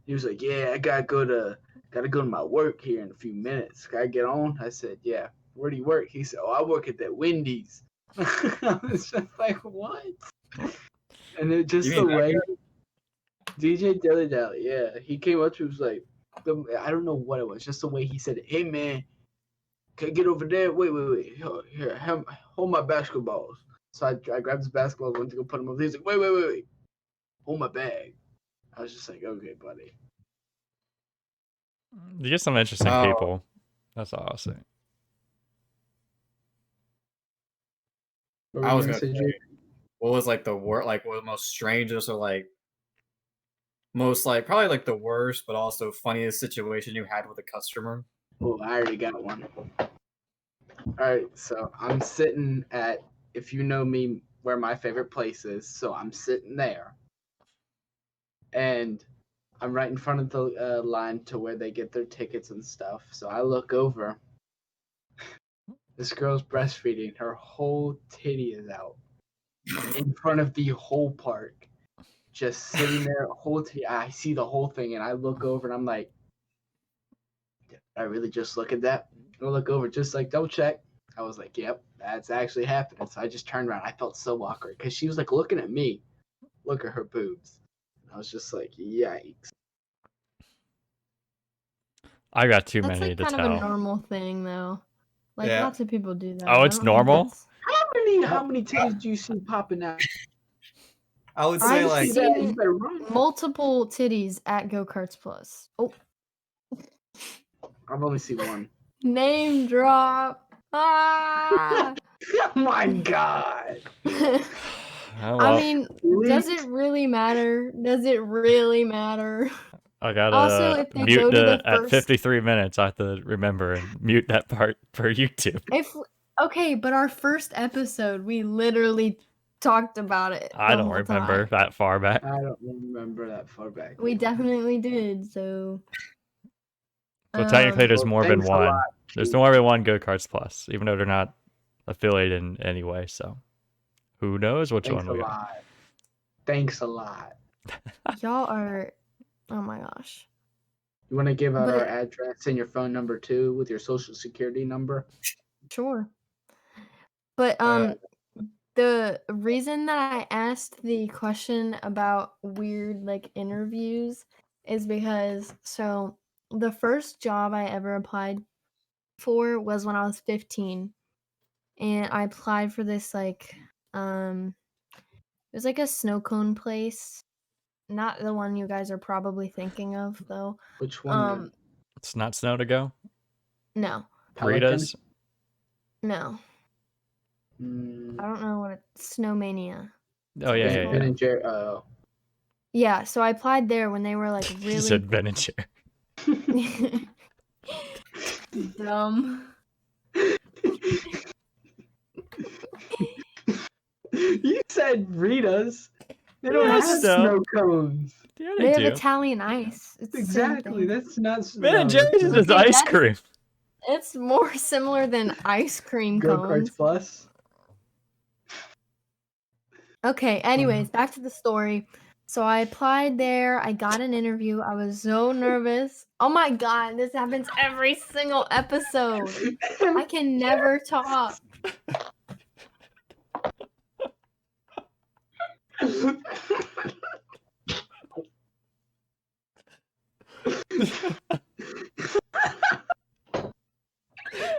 He was like, "Yeah, I gotta go to my work here in a few minutes. Can I get on?" I said, "Yeah." "Where do you work?" He said, "Oh, I work at that Wendy's." I was just like, "What?" And it just the way. DJ Dilly Dally, yeah. He came up to me, was like, I don't know what it was, just the way he said it. Hey, man, can I get over there? Wait. Here, hold my basketballs. So I grabbed his basketballs, went to go put them up. He's like, wait. Hold my bag. I was just like, okay, buddy.
You get some interesting
Oh.
people. That's all I'll say.
What were
I
you
was
gonna
gonna
say,
say,
Jake?
what was like the what was the most strangest or like most like probably like the worst, but also funniest situation you had with a customer?
Oh, I already got one. Alright, so I'm sitting at, if you know me, where my favorite place is, so I'm sitting there. And I'm right in front of the line to where they get their tickets and stuff. So I look over. This girl's breastfeeding. Her whole titty is out in front of the whole park. Just sitting there, whole titty. I see the whole thing, and I look over, and I'm like, did I really just look at that? I look over, just like, double check. I was like, yep, that's actually happening. So I just turned around. I felt so awkward because she was like looking at me. Look at her boobs. I was just like, yikes.
I got too
That's
many
like
to
kind of a
tell.
normal thing, though. Like
Yeah.
lots of people do that.
Oh,
I
it's
don't think
normal?
that's-
How many titties do you see popping out?
I would
I've
say
You
like
see that,
seen-
you better run.
multiple titties at Go Karts Plus. Oh,
I've only seen one.
name drop. Ah.
Oh my god.
Oh,
I
well,
mean, does it really matter? Does it really matter?
I gotta
Also, if they
mute
go to the
at
first-
53 minutes. I have to remember and mute that part for YouTube.
Okay, but our first episode, we literally talked about it.
I
the
don't
whole
remember
time.
that far back.
I don't remember that far back.
We definitely did. So.
So technically, there's
Well,
more than
thanks a
one.
lot,
There's
Keith.
more than one Go Karts Plus, even though they're not affiliated in any way. So, who knows which
Thanks
one
a
we are?
lot. Thanks a lot.
Y'all are. Oh my gosh.
You want to give out
But-
our address and your phone number too, with your social security number?
Sure. But the reason that I asked the question about weird like interviews is because the first job I ever applied for was when I was 15. And I applied for this like it was like a snow cone place. Not the one you guys are probably thinking of though.
Which one?
It's not snow to go.
No.
Pelican?
Ritas.
No.
Mm,
I don't know what it's Snowmania.
Oh yeah,
Ben-
yeah,
Ben
yeah.
and Jerry. Oh.
Yeah, so I applied there when they were like
You
really
said Ben and Jerry.
dumb.
You said Rita's. They don't
Yeah,
have
so-
snow cones.
Yeah,
They
they
have
do.
Italian ice. It's the same
Exactly.
thing.
That's not.
Ben and
no,
Jerry's is
Okay,
ice
that's-
cream.
It's more similar than ice cream
Go
cones.
Karts Plus.
Okay, anyways, back to the story. So I applied there. I got an interview. I was so nervous. Oh my god, this happens every single episode. I can never talk.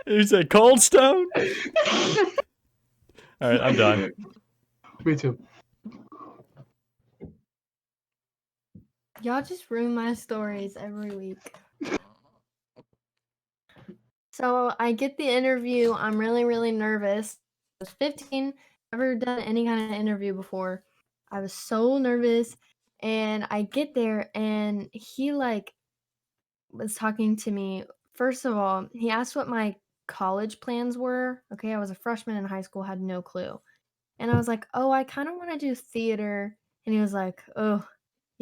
You said Cold Stone? All right, I'm done.
Me too.
Y'all just ruin my stories every week. So I get the interview. I'm really, really nervous. I was 15, never done any kind of interview before. I was so nervous. And I get there and he like was talking to me. First of all, he asked what my college plans were. Okay, I was a freshman in high school, had no clue. And I was like, oh, I kind of want to do theater. And he was like, oh,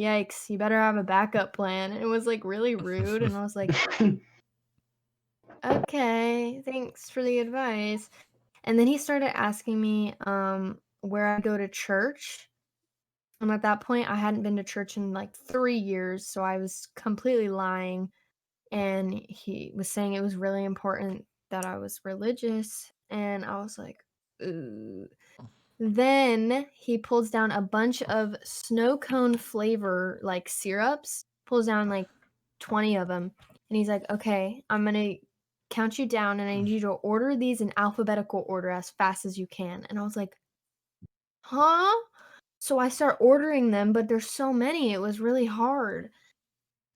yikes, you better have a backup plan. And it was like really rude. And I was like, okay, thanks for the advice. And then he started asking me where I go to church. And at that point, I hadn't been to church in like 3 years, so I was completely lying. And he was saying it was really important that I was religious. And I was like, ooh. Then he pulls down a bunch of snow cone flavor, like, syrups, pulls down, like, 20 of them, and he's like, "Okay, I'm gonna count you down, and I need you to order these in alphabetical order as fast as you can." And I was like, "Huh?" So I start ordering them, but there's so many, it was really hard.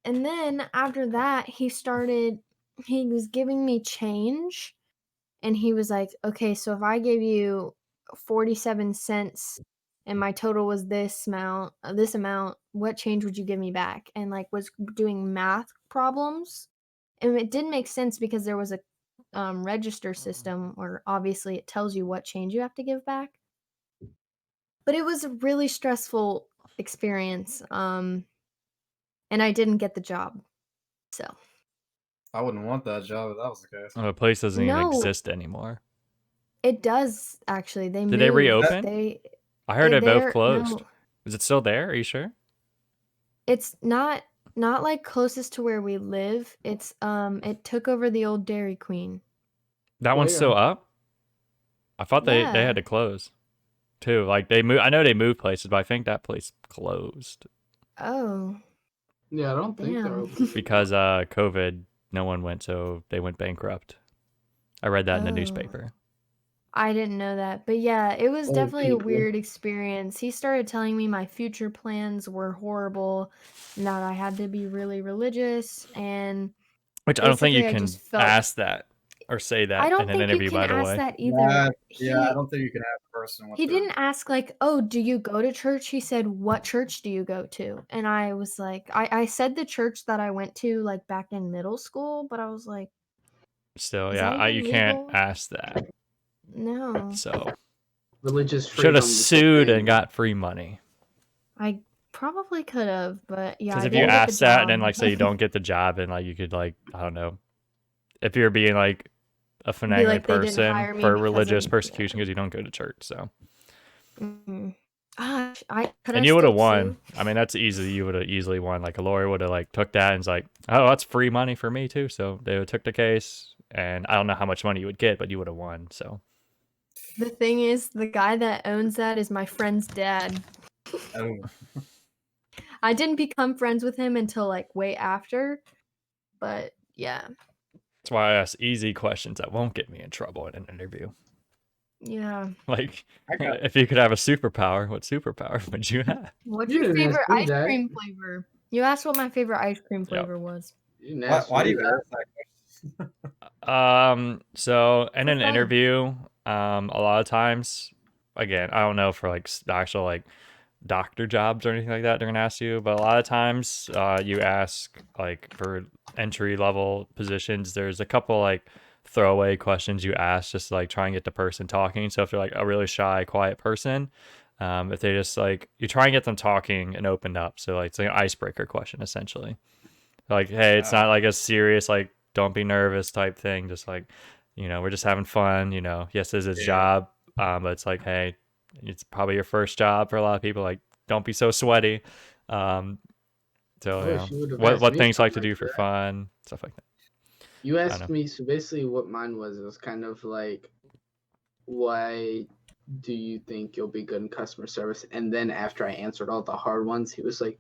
And then after that, he was giving me change, and he was like, "Okay, so if I gave you 47 cents and my total was this amount, what change would you give me back?" And, like, was doing math problems. And it didn't make sense because there was a, register system where obviously it tells you what change you have to give back. But it was a really stressful experience, and I didn't get the job, so
I wouldn't want that job if that was the case.
The place doesn't even
No,
exist anymore.
it does actually, they
Did they
moved,
reopen?
they
I heard it both
they're
closed.
no,
Is it still there? Are you sure?
it's not, like, closest to where we live, it's, it took over the old Dairy Queen.
That one's still
Where?
up? I thought they had
Yeah.
to close too. Like they moved. I know they moved places, but I think that place closed
Oh,
Yeah, I don't think they're
damn.
open.
because COVID. No one went, so they went bankrupt. I read that in the
Oh.
newspaper.
I didn't know that, but yeah, it was
Old
definitely a
people.
weird experience. He started telling me my future plans were horrible, and that I had to be really religious, and
Which I don't think you
basically I
can
just felt
ask that or say
I
that in
don't
an
think you
interview.
can
By the
ask
way,
that
Yeah,
either.
yeah. I don't think you can ask a person what
He
they're.
didn't ask like, "Oh, do you go to church?" He said, "What church do you go to?" And I was like, I said the church that I went to like back in middle school, but I was like,
still,
"Is that
yeah, you
even
can't
legal?"
ask that.
No.
So
Religious
should have
freedom is the
sued and
thing.
got free money.
I probably could have, but yeah,
Because
I
if you
didn't get the
ask that and
job.
then like say you don't get the job and like you could like I don't know if you're being like a
Be
finagling
like, "They didn't
person
hire me
for
because
religious
of," yeah.
persecution because you don't go to church. So
Mhm. Gosh, could I
and you would have
still
won.
sue?
I mean that's easy. You would have easily won. Like a lawyer would have like took that and was like, oh, that's free money for me too. So they would took the case and I don't know how much money you would get, but you would have won. So
The thing is, the guy that owns that is my friend's dad.
Oh,
I didn't become friends with him until, like, way after, but yeah.
that's why I ask easy questions that won't get me in trouble in an interview.
Yeah.
Like
I got.
if you could have a superpower, what superpower would you have?
What's
You
your
didn't ask
favorite
me
ice
that.
cream flavor? You asked what my favorite ice cream
Yep.
flavor was.
You didn't
Why,
ask
why do
me
you
that.
ask that question?
So in
For
an
fun.
interview, a lot of times, again, I don't know for like the actual like doctor jobs or anything like that, they're gonna ask you, but a lot of times, you ask like for entry level positions, there's a couple like throwaway questions you ask just to, like try and get the person talking. So if they're like a really shy, quiet person, if they just like you try and get them talking and opened up, so like it's like an icebreaker question essentially. Like, hey, it's not like a serious like don't be nervous type thing. Just like, we're just having fun. Yes, this is his
Yeah.
job, but it's like, hey, it's probably your first job for a lot of people. Like, don't be so sweaty. So
I wish you would have
what
asked
what
me
things like to
something
do
like
for
that.
fun, stuff like that.
You
I
asked
don't know.
me, so basically what mine was, it was kind of like, why do you think you'll be good in customer service? And then after I answered all the hard ones, he was like,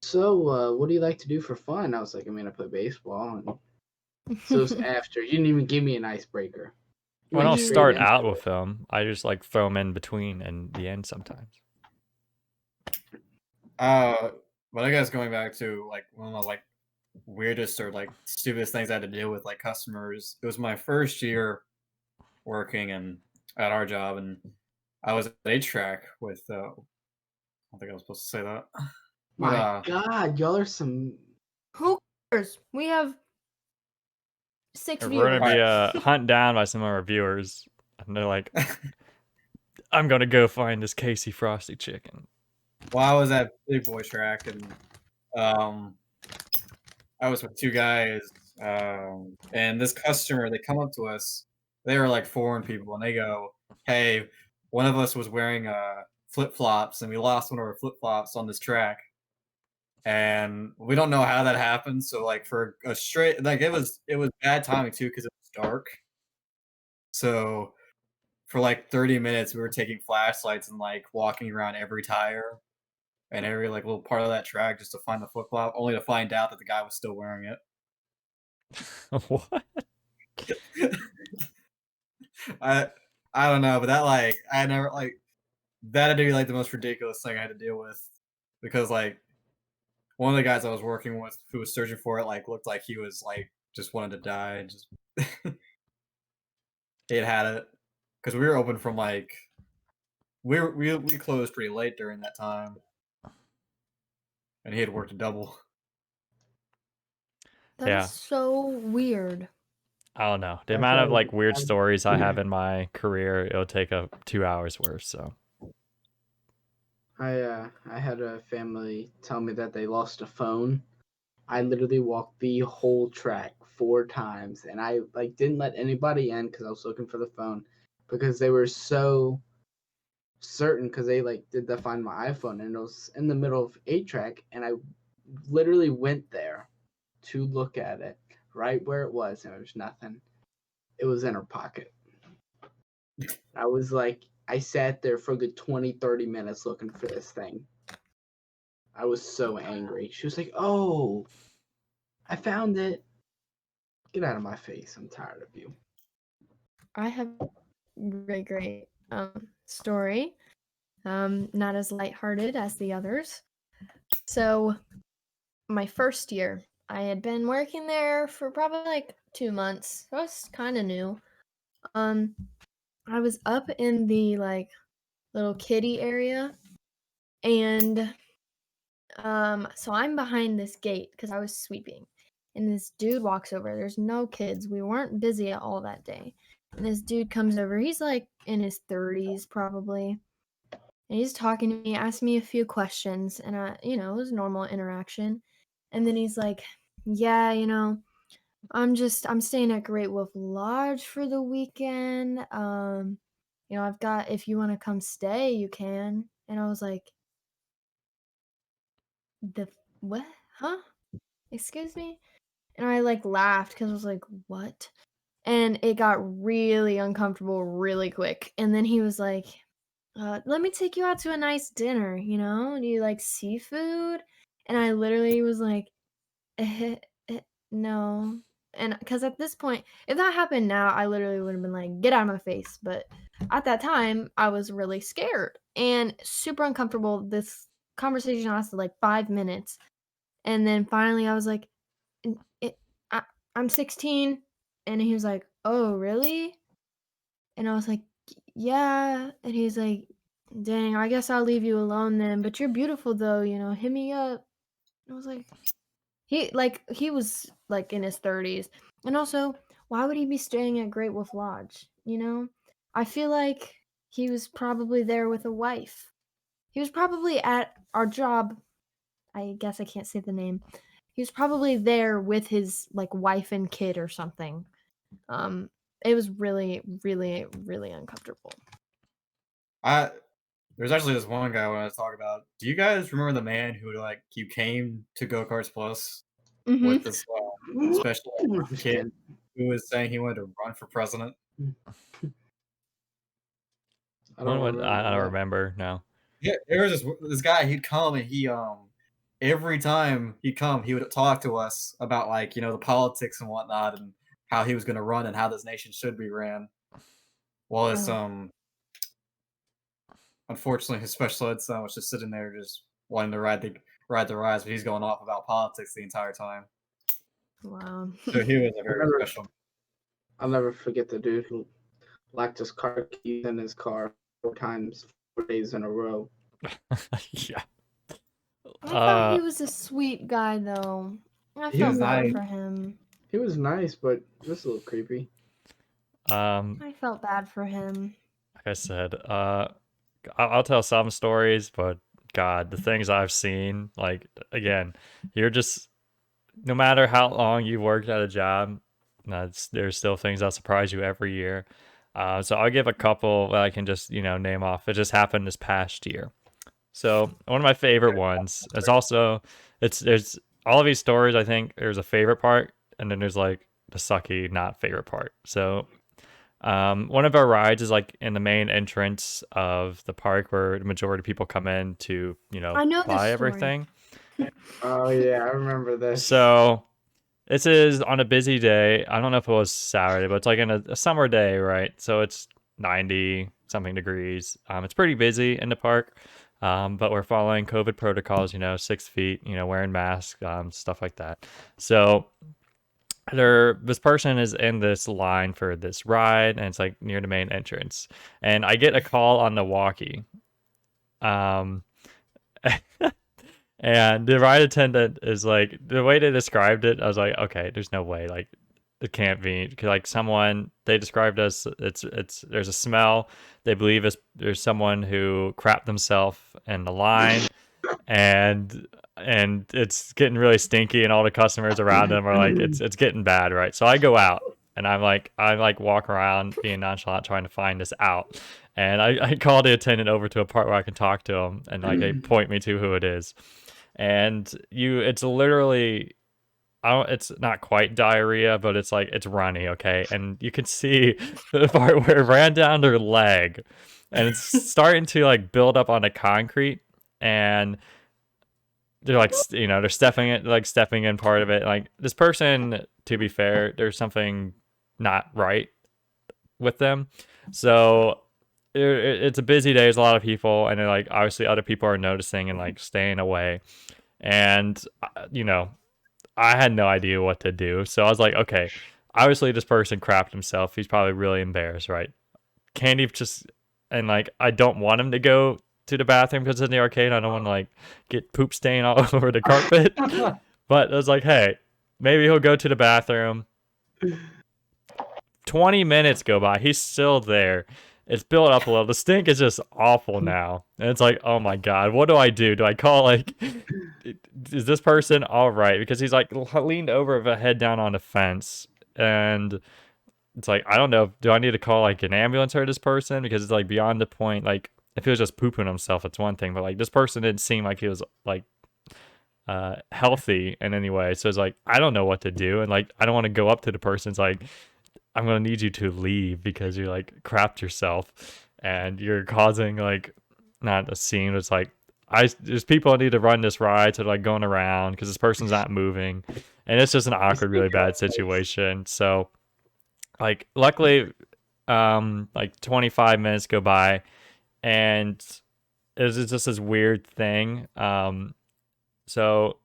so what do you like to do for fun? I was like, I mean, I play baseball. And so it was after. You didn't even give me an icebreaker. You
Well, I
went
don't
straight
start
into
out
it.
with them. I just like throw them in between and the end sometimes.
But I guess going back to like one of the like weirdest or like stupidest things I had to deal with like customers. It was my first year working and at our job, and I was at HVAC with. I don't think I was supposed to say that. But
My God, y'all are some.
Who cares? We have 6
We're gonna
viewers.
be hunt down by some of our viewers, and they're like, I'm gonna go find this Casey Frosty chicken.
well, I was at Big Boy Track, and I was with two guys, and this customer, they come up to us. They were like foreign people, and they go, "Hey, one of us was wearing flip flops, and we lost one of our flip flops on this track, and we don't know how that happened. So like for a straight, like it was bad timing too because it was dark. So for like 30 minutes, we were taking flashlights and like walking around every tire and every like little part of that track just to find the flip flop, only to find out that the guy was still wearing it.
What?
I I don't know, but that like I never like that had to be like the most ridiculous thing I had to deal with because like one of the guys I was working with who was searching for it like looked like he was like just wanted to die and just he had it because we were open from like we closed pretty late during that time and he had worked a double.
That is
Yeah.
so weird.
I don't know. The
I
amount of
tried-
like weird
I-
stories I have in my career, it'll take up 2 hours worth. So
I had a family tell me that they lost a phone. I literally walked the whole track 4 times, and I like didn't let anybody in because I was looking for the phone because they were so certain because they like did the Find My iPhone and it was in the middle of 8 track, and I literally went there to look at it right where it was, and there was nothing. It was in her pocket. I was like, I sat there for a good 20-30 minutes looking for this thing. I was so angry. She was like, "Oh, I found it. Get out of my face. I'm tired of you."
I have a really great story. Not as lighthearted as the others. So, my first year, I had been working there for probably like 2 months. I was kind of new. Um, I was up in the like little kiddie area, and so I'm behind this gate because I was sweeping, and this dude walks over. There's no kids. We weren't busy at all that day. And this dude comes over. He's like in his 30s probably. And he's talking to me, asked me a few questions, and it was normal interaction. And then he's like, "Yeah, I'm staying at Great Wolf Lodge for the weekend. I've got if you want to come stay, you can." And I was like, "The what? Huh? Excuse me?" And I like laughed because I was like, "What?" And it got really uncomfortable really quick. And then he was like, let me take you out to a nice dinner, Do you like seafood? And I literally was like, no. And because at this point, if that happened now, I literally would have been like, get out of my face. But at that time, I was really scared and super uncomfortable. This conversation lasted like 5 minutes. And then finally, I was like, "N- it, I, I'm 16." And he was like, "Oh, really?" And I was like, "Yeah." And he's like, "Dang, I guess I'll leave you alone then. But you're beautiful though, hit me up." And I was like, he was like in his 30s. And also, why would he be staying at Great Wolf Lodge? I feel like he was probably there with a wife. He was probably at our job. I guess I can't say the name. He was probably there with his like wife and kid or something. Um, it was really, really, really uncomfortable.
There's actually this one guy I want to talk about. Do you guys remember the man who like you came to Go Karts Plus with
Mm-hmm.
this special kid who was saying he wanted to run for president?
I don't remember
I don't
that.
remember. No.
Yeah, there was this guy. He'd come and he every time he'd come, he would talk to us about like the politics and whatnot and how he was going to run and how this nation should be ran. Well, it's
Oh.
unfortunately his special ed son was just sitting there just wanting to ride the rides, but he's going off about politics the entire time.
Wow.
So he was a very special.
I'll never forget the dude who locked his car keys in his car 4 times, 4 days in a row.
Yeah.
I thought he was a sweet guy though. I
He
felt
was
bad
nice.
for him.
He was nice, but just a little creepy.
I felt bad for him.
Like I said, I'll tell some stories, but God, the things I've seen, like again, you're just no matter how long you worked at a job, there's still things that surprise you every year. So I'll give a couple that I can just name off. It just happened this past year. So one of my favorite ones is also there's all of these stories. I think there's a favorite part, and then there's like the sucky not favorite part. So One of our rides is like in the main entrance of the park where the majority of people come in to,
I know this
buy
story.
everything.
Oh yeah, I remember this.
So this is on a busy day. I don't know if it was Saturday, but it's like in a summer day, right? So it's 90 something degrees. It's pretty busy in the park, but we're following COVID protocols, 6 feet, wearing masks, stuff like that. So this person is in this line for this ride, and it's like near the main entrance. And I get a call on the walkie. Um, And the ride attendant is like, the way they described it, I was like, okay, there's no way, like, it can't be. 'Cause, like, they described us, there's a smell. They believe there's someone who crapped themselves in the line, and it's getting really stinky, and all the customers around them are like, it's getting bad, right? So I go out, and I walk around being nonchalant, trying to find this out. And I call the attendant over to a part where I can talk to him, and like they point me to who it is. And it's literally, it's not quite diarrhea, but it's like it's runny, okay? And you can see the part where it ran down their leg, and it's starting to like build up on the concrete, and they're like, they're stepping in part of it. Like, this person, to be fair, there's something not right with them. So it's a busy day. There's a lot of people, and then, like, obviously other people are noticing and like staying away. And I had no idea what to do. So I was like, okay, obviously this person crapped himself. He's probably really embarrassed, right? Can't he just, and like, I don't want him to go to the bathroom because it's in the arcade. I don't want to like get poop stain all over the carpet. But I was like, hey, maybe he'll go to the bathroom. 20 minutes go by. He's still there. It's built up a little. The stink is just awful now. And it's like, oh my God, what do I do? Do I call, like, is this person all right? Because he's like leaned over with a head down on the fence. And it's like, I don't know. Do I need to call like an ambulance for this person? Because it's like beyond the point. Like, if he was just pooping himself, it's one thing. But like, this person didn't seem like he was like healthy in any way. So it's like, I don't know what to do. And like, I don't want to go up to the person. It's like, I'm gonna need you to leave because you like crapped yourself and you're causing like not a scene. It's like there's people that need to run this ride, so they're like going around because this person's not moving, and it's just an awkward, really bad situation. So like luckily, like 25 minutes go by, and it's just this weird thing. So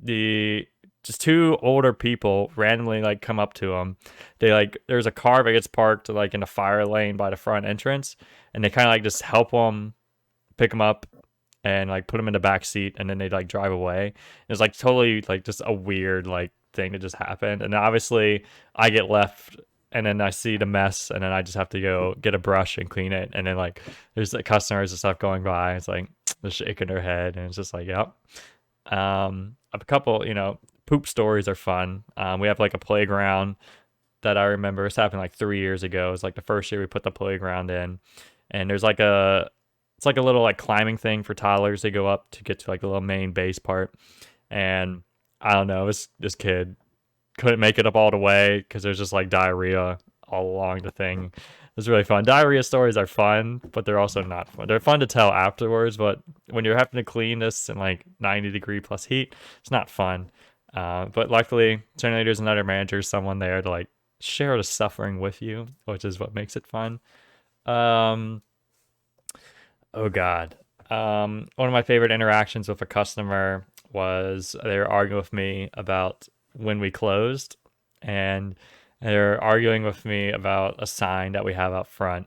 the just two older people randomly like come up to him. They like, there's a car that gets parked like in a fire lane by the front entrance, and they kind of like just help him, pick him up, and like put him in the back seat, and then they like drive away. It's like totally like just a weird like thing that just happened. And obviously I get left, and then I see the mess, and then I just have to go get a brush and clean it. And then like there's the customers and stuff going by. It's like they're shaking their head, and it's just like, yep. A couple, poop stories are fun. We have like a playground that I remember. This happened like 3 years ago. It was like the first year we put the playground in, and there's like it's like a little like climbing thing for toddlers. They go up to get to like the little main base part, and I don't know, this kid couldn't make it up all the way because there's just like diarrhea all along the thing. It's really fun. Diarrhea stories are fun, but they're also not fun. They're fun to tell afterwards, but when you're having to clean this in like 90-degree plus heat, it's not fun. But luckily, certainly there's another manager, someone there to like share the suffering with you, which is what makes it fun. Oh God. One of my favorite interactions with a customer was they were arguing with me about when we closed, and they're arguing with me about a sign that we have out front,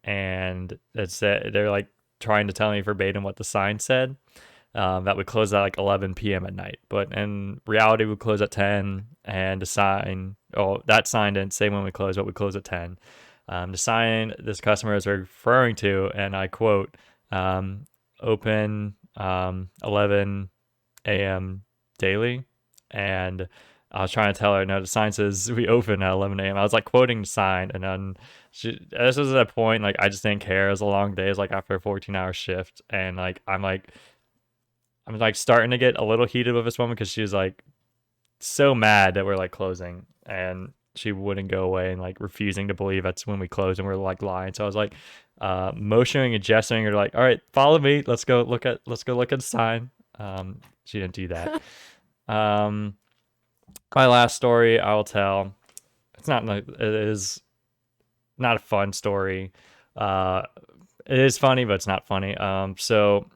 and they're like trying to tell me verbatim what the sign said, that we close at like 11 p.m. at night, but in reality we close at 10. And that sign didn't say when we close, but we close at 10. The sign this customer is referring to, and I quote, open 11 a.m. daily. And I was trying to tell her, no, the sign says we open at 11 a.m. I was like quoting the sign, and then this was at a point, like, I just didn't care. It was a long day. It was like after a 14-hour shift. And like, I'm like starting to get a little heated with this woman because she's like so mad that we're like closing. And she wouldn't go away and like refusing to believe that's when we closed and we are like lying. So I was like motioning and gesturing her like, all right, follow me. Let's go look at the sign. She didn't do that. My last story I will tell. It is not a fun story. It is funny, but it's not funny. So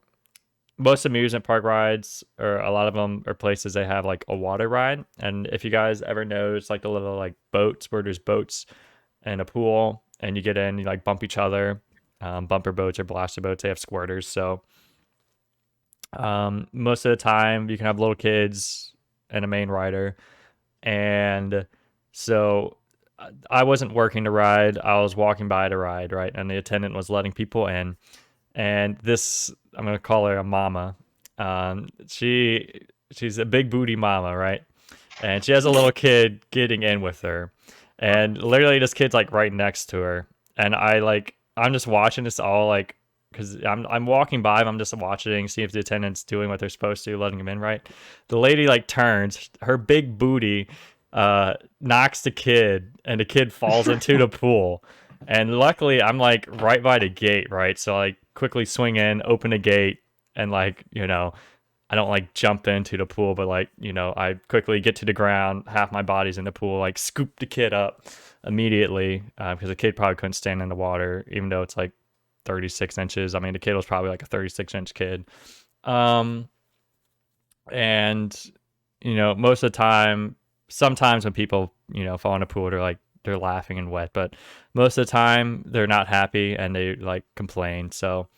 most amusement park rides, or a lot of them, are places they have like a water ride. And if you guys ever know, it's like the little like boats where there's boats and a pool, and you get in, you like bump each other. Bumper boats or blaster boats, they have squirters. So most of the time, you can have little kids and a main rider. And so I wasn't working to ride. I was walking by to ride, right? And the attendant was letting people in. And this, I'm gonna call her a mama. She's a big booty mama, right? And she has a little kid getting in with her, and literally this kid's like right next to her. And I'm just watching this all like, because I'm walking by, I'm just watching, see if the attendant's doing what they're supposed to, letting him in, right? The lady like turns, her big booty knocks the kid, and the kid falls into the pool. And luckily, I'm like right by the gate, right? So I like quickly swing in, open the gate, and like, I don't like jump into the pool, but like, I quickly get to the ground, half my body's in the pool, like scoop the kid up immediately, because the kid probably couldn't stand in the water, even though it's like 36 inches. I mean, the kid was probably like a 36-inch kid. And, most of the time, sometimes when people, fall in a pool, they're laughing and wet, but most of the time they're not happy and they like complain. So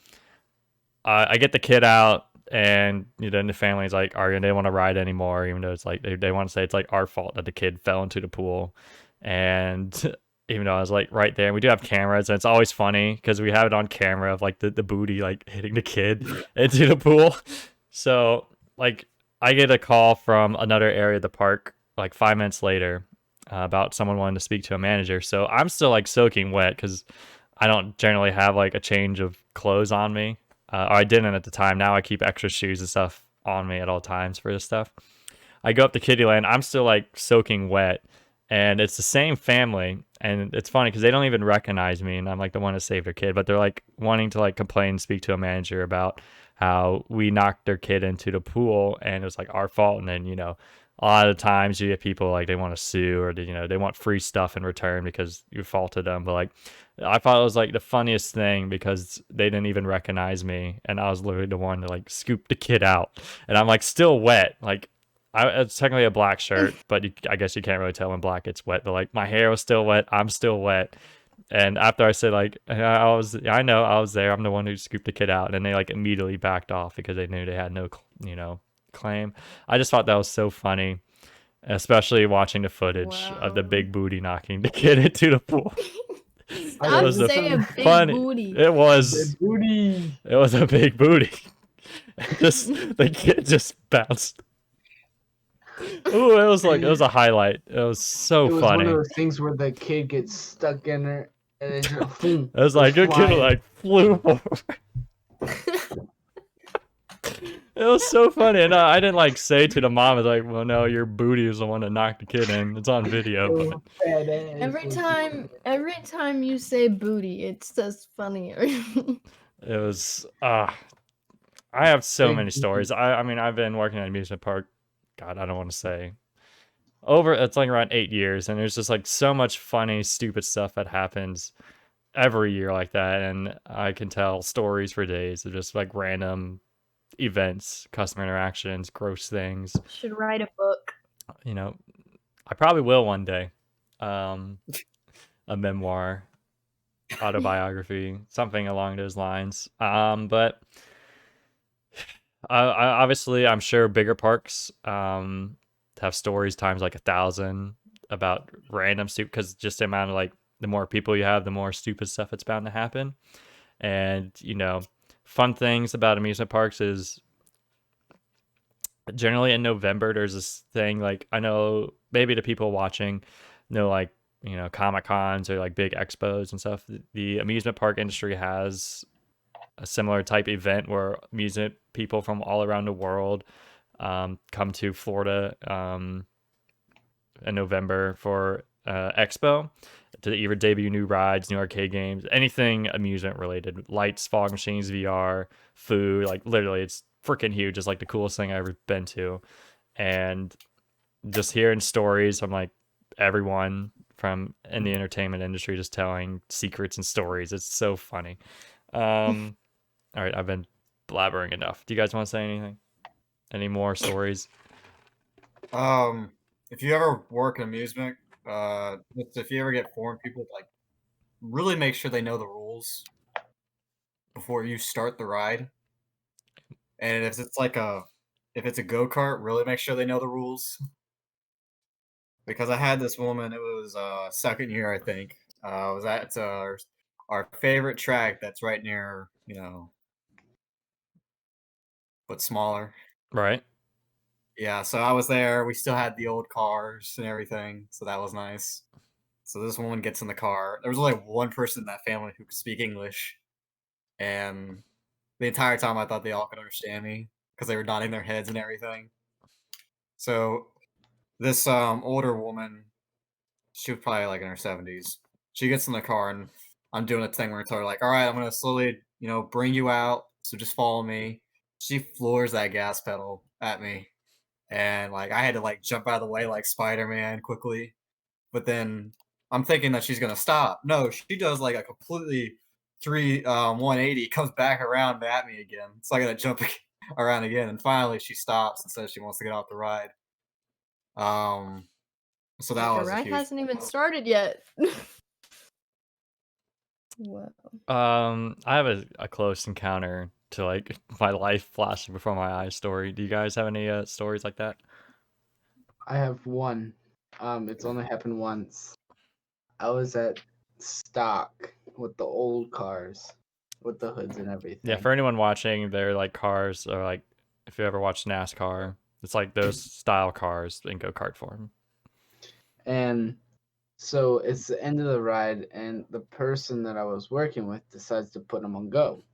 I get the kid out, and then the family's like arguing, they want to ride anymore, even though it's like they want to say it's like our fault that the kid fell into the pool. And even though I was like right there, and we do have cameras, and it's always funny because we have it on camera of like the booty like hitting the kid into the pool. So like I get a call from another area of the park like 5 minutes later about someone wanting to speak to a manager. So I'm still like soaking wet because I don't generally have like a change of clothes on me. Or I didn't at the time. Now I keep extra shoes and stuff on me at all times for this stuff. I go up to Kittyland. I'm still like soaking wet, and it's the same family. And it's funny because they don't even recognize me, and I'm like the one to save their kid. But they're like wanting to like complain, speak to a manager about how we knocked their kid into the pool, and it was like our fault. And then a lot of times you get people like they want to sue, or they want free stuff in return because you faulted them. But like I thought it was like the funniest thing because they didn't even recognize me, and I was literally the one to like scoop the kid out, and I'm like still wet. Like it's technically a black shirt, but I guess you can't really tell when black gets wet. But like my hair was still wet, I'm still wet. And after I said like I know I was there, I'm the one who scooped the kid out, and they like immediately backed off because they knew they had no claim. I just thought that was so funny, especially watching the footage of the big booty knocking the kid into the pool.
I would say a big booty.
It was
Big booty.
It was a big booty. Just the kid just bounced. Ooh, it was a highlight. It was so
It was
funny.
one of those things where the kid gets stuck in there, and then just, boom,
It was like your kid like flew forward. It was so funny, and I didn't like say to the mom, I was like, "Well, no, your booty is the one that knocked the kid in. It's on video." But
Every time you say booty, it's just funnier.
it was I have so many stories. I mean, I've been working at an amusement park. God, I don't want to say it's like around 8 years, and there's just like so much funny, stupid stuff that happens every year like that, and I can tell stories for days of just like random events, customer interactions, gross things.
Should write a book.
I probably will one day. A memoir, autobiography, something along those lines. But obviously, I'm sure bigger parks have stories times like 1,000 about random stupid, because just the amount of like the more people you have, the more stupid stuff it's bound to happen. And fun things about amusement parks is generally in November there's this thing, like I know maybe the people watching know like Comic Cons or like big expos and stuff. The amusement park industry has a similar type event where amusement people from all around the world come to Florida in November for expo to either debut new rides, new arcade games, anything amusement related, lights, fog machines, VR, food. Like literally, it's freaking huge. It's like the coolest thing I've ever been to, and just hearing stories from like everyone from in the entertainment industry just telling secrets and stories. It's so funny. All right, I've been blabbering enough. Do you guys want to say anything? Any more stories?
If you ever work in amusement, if you ever get foreign people, like really make sure they know the rules before you start the ride. And if it's a go-kart, really make sure they know the rules. Because I had this woman, it was second year, I think. Was at our favorite track that's right near, but smaller.
Right.
Yeah, so I was there. We still had the old cars and everything, so that was nice. So this woman gets in the car. There was only one person in that family who could speak English, and the entire time I thought they all could understand me because they were nodding their heads and everything. So this older woman, she was probably like in her 70s. She gets in the car and I'm doing a thing where I tell her like, all right, I'm gonna slowly, bring you out. So just follow me. She floors that gas pedal at me. And like I had to like jump out of the way like Spider-Man quickly. But then I'm thinking that she's gonna stop. No, she does like a completely 180, comes back around at me again. So I gotta jump around again. And finally she stops and says she wants to get off the ride. So that
Like, the
was a
ride
huge
hasn't even started yet. Whoa.
I have a close encounter to like my life flashing before my eyes story. Do you guys have any stories like that?
I have one. It's only happened once. I was at stock with the old cars, with the hoods and everything.
Yeah, for anyone watching, they're like cars, or like if you ever watch NASCAR, it's like those style cars in go-kart form.
And so it's the end of the ride, and the person that I was working with decides to put them on go.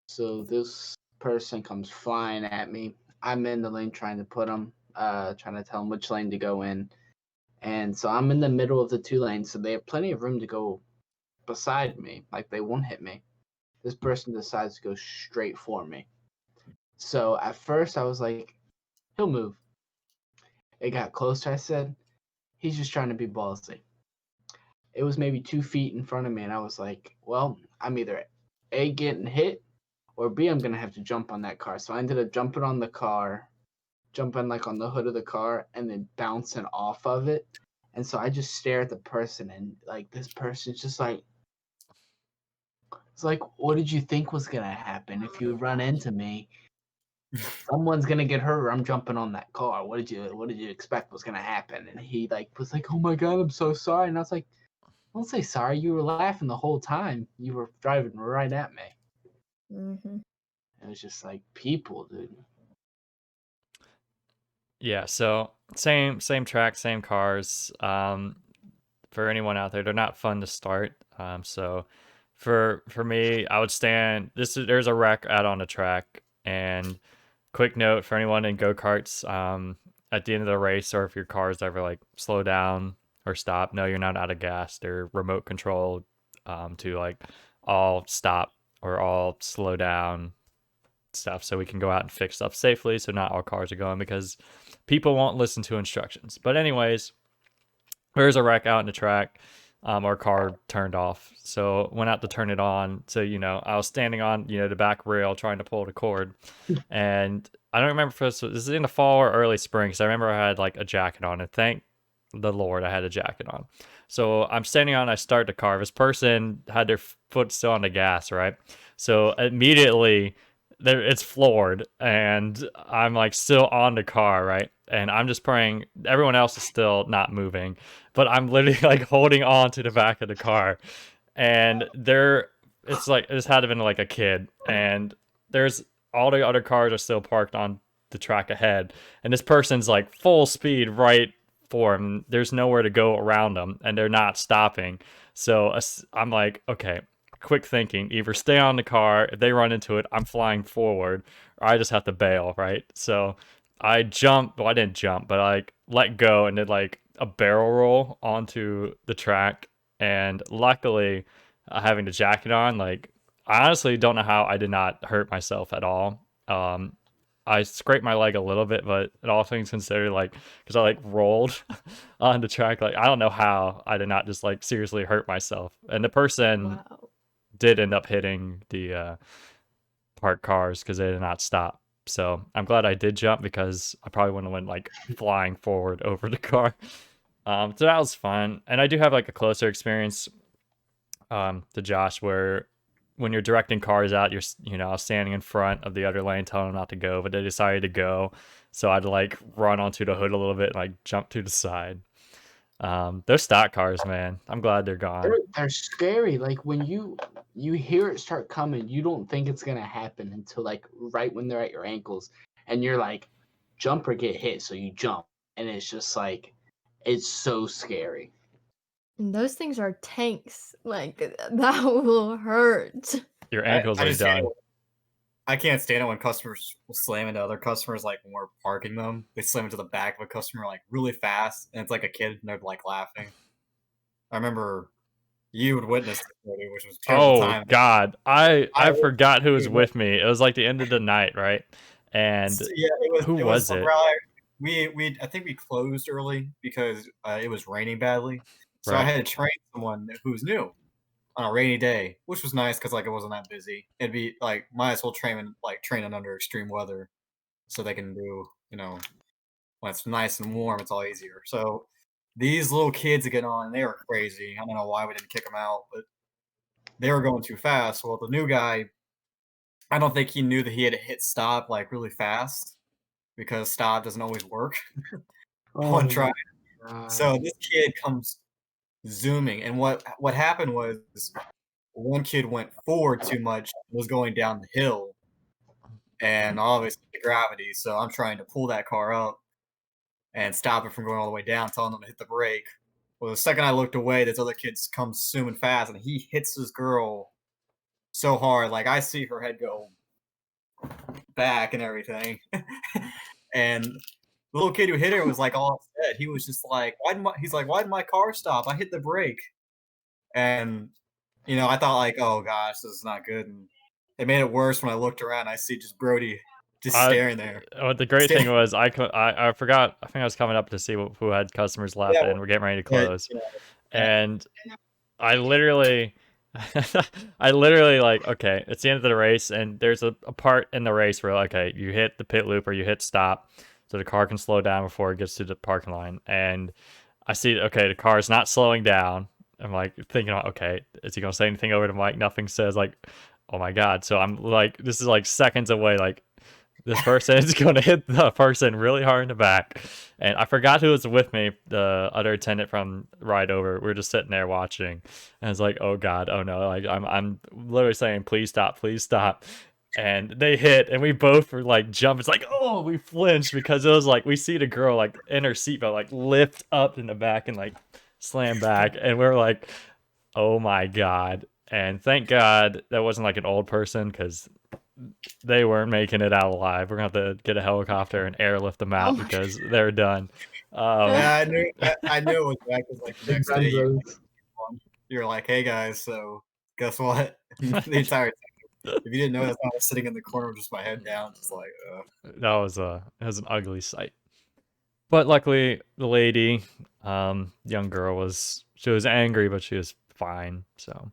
So this person comes flying at me. I'm in the lane trying to put them, trying to tell them which lane to go in. And so I'm in the middle of the two lanes, so they have plenty of room to go beside me. Like they won't hit me. This person decides to go straight for me. So at first I was like, he'll move. It got closer. I said, he's just trying to be ballsy. It was maybe 2 feet in front of me, and I was like, well, I'm either A, getting hit, or B, I'm going to have to jump on that car. So I ended up jumping on the car, jumping like on the hood of the car, and then bouncing off of it. And so I just stare at the person, and like this person's just like, it's like, what did you think was going to happen if you run into me? Someone's gonna get hurt or I'm jumping on that car. What did you expect was gonna happen? And he like was like, oh my god, I'm so sorry. And I was like, don't say sorry. You were laughing the whole time. You were driving right at me.
Mm-hmm.
It was just like people, dude.
Yeah, so same track, same cars. For anyone out there, they're not fun to start. So for me, I would stand. There's a wreck out on the track, and quick note for anyone in go-karts, at the end of the race, or if your car's ever like slow down or stop, no, you're not out of gas. They're remote controlled, to like all stop or all slow down stuff, so we can go out and fix stuff safely, so not all cars are going, because people won't listen to instructions. But anyways, there's a wreck out in the track. Our car turned off, so went out to turn it on. So I was standing on the back rail trying to pull the cord, and I don't remember if this is in the fall or early spring, because I remember I had like a jacket on, and thank the Lord I had a jacket on. So I'm standing on, I start the car. This person had their foot still on the gas, right? So immediately it's floored, and I'm like still on the car, right? And I'm just praying everyone else is still not moving, but I'm literally like holding on to the back of the car, and it's like this had to have been like a kid, and there's all the other cars are still parked on the track ahead, and this person's like full speed right for him. There's nowhere to go around them, and they're not stopping. So I'm like, okay, quick thinking, either stay on the car, if they run into it, I'm flying forward, or I just have to bail, right? So I jumped. Well, I didn't jump, but I like let go, and then like a barrel roll onto the track, and luckily, having the jacket on, like I honestly don't know how I did not hurt myself at all. I scraped my leg a little bit, but all things considered, like, because I like rolled on the track, like I don't know how I did not just like seriously hurt myself. And the person
Wow.
did end up hitting the parked cars because they did not stop. So I'm glad I did jump because I probably wouldn't have went like flying forward over the car. So that was fun, and I do have like a closer experience to Josh where when you're directing cars out, I was standing in front of the other lane telling them not to go, but they decided to go, so I had to like run onto the hood a little bit and like jump to the side. Those stock cars, man, I'm glad they're gone.
They're scary. Like when you hear it start coming, you don't think it's gonna happen until like right when they're at your ankles, and you're like, jump or get hit. So you jump, and it's just like, it's so scary.
And those things are tanks. Like that will hurt.
Your
I,
ankles
I
are
just hate it.
done.
I can't stand it when customers will slam into other customers, like when we're parking them. They slam into the back of a customer like really fast, and it's like a kid, and they're like laughing. I remember you would witness this, which was a terrible
Oh
time.
God, I
I
forgot who was
would-
with me. It was like the end of the night, right? And
yeah,
who
it was
was it?
right. We I think we closed early because it was raining badly. So I
Right.
had to train someone who's new on a rainy day, which was nice because like it wasn't that busy. It'd be like might as well training under extreme weather, so they can do when it's nice and warm, it's all easier. So these little kids get on, they were crazy. I don't know why we didn't kick them out, but they were going too fast. Well, the new guy, I don't think he knew that he had to hit stop like really fast because stop doesn't always work on try. So this kid comes zooming, and what happened was one kid went forward too much, was going down the hill, and obviously the gravity. So I'm trying to pull that car up and stop it from going all the way down, telling them to hit the brake. Well, the second I looked away, this other kid comes zooming fast, and he hits this girl so hard, like I see her head go back and everything. And the little kid who hit her was like all upset. He was just like, why did my car stop? I hit the brake. And I thought like, oh gosh, this is not good. And it made it worse when I looked around. I see just Brody just staring there.
The great thing was I forgot. I think I was coming up to see who had customers left,
Yeah,
and we're getting ready to
yeah,
close.
yeah.
And I literally, I literally like, okay, it's the end of the race, and there's a part in the race where okay, you hit the pit loop or you hit stop, so the car can slow down before it gets to the parking line. And I see, okay, the car is not slowing down. I'm like thinking, okay, is he gonna say anything over to Mike? Nothing says like, oh my god. So I'm like, this is like seconds away. Like this person is gonna hit the person really hard in the back. And I forgot who was with me, the other attendant from ride over. We were just sitting there watching, and it's like, oh god, oh no, like I'm literally saying, please stop, please stop. And they hit, and we both were like jump. It's like, oh, we flinched because it was like we see the girl like in her seatbelt like lift up in the back and like slam back, and we're like, oh my god. And thank God that wasn't like an old person because they weren't making it out alive. We're gonna have to get a helicopter and airlift them out
my
because they're done.
Yeah, I knew it was back because like the next day
Gonzos.
you're like, hey guys, so guess what? The entire time, if you didn't know, that's I was sitting in the corner with just my head down, just like,
That was an ugly sight. But luckily, the lady, young girl, she was angry, but she was fine. So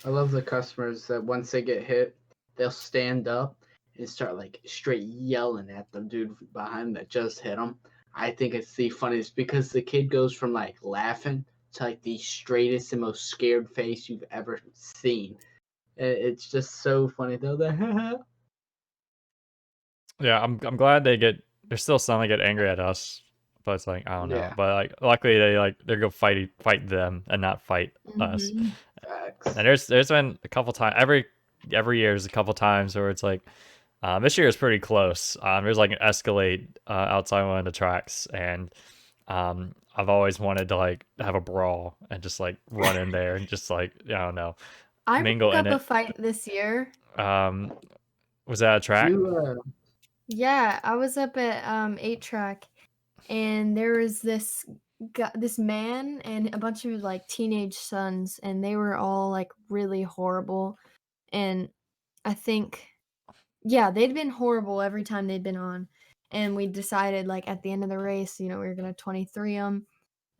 I love the customers that once they get hit, they'll stand up and start like straight yelling at the dude behind that just hit them. I think it's the funniest because the kid goes from like laughing to like the straightest and most scared face you've ever seen. It's just so funny though.
yeah, I'm glad there's still some that get angry at us, but it's like I don't know.
Yeah.
But like luckily they go fight them and not fight us.
Mhm.
Facts.
And there's been a couple times every year there's a couple times where it's like this year is pretty close. There's like an Escalade outside one of the tracks, and I've always wanted to like have a brawl and just like run in there and just like I don't know,
I
mingle
broke
in
up a
it.
fight this year.
Was that a track?
You
Yeah, I was up at 8 track, and there was this this man and a bunch of like teenage sons, and they were all like really horrible. And I think, yeah, they'd been horrible every time they'd been on. And we decided, like, at the end of the race, we were going to 23 them.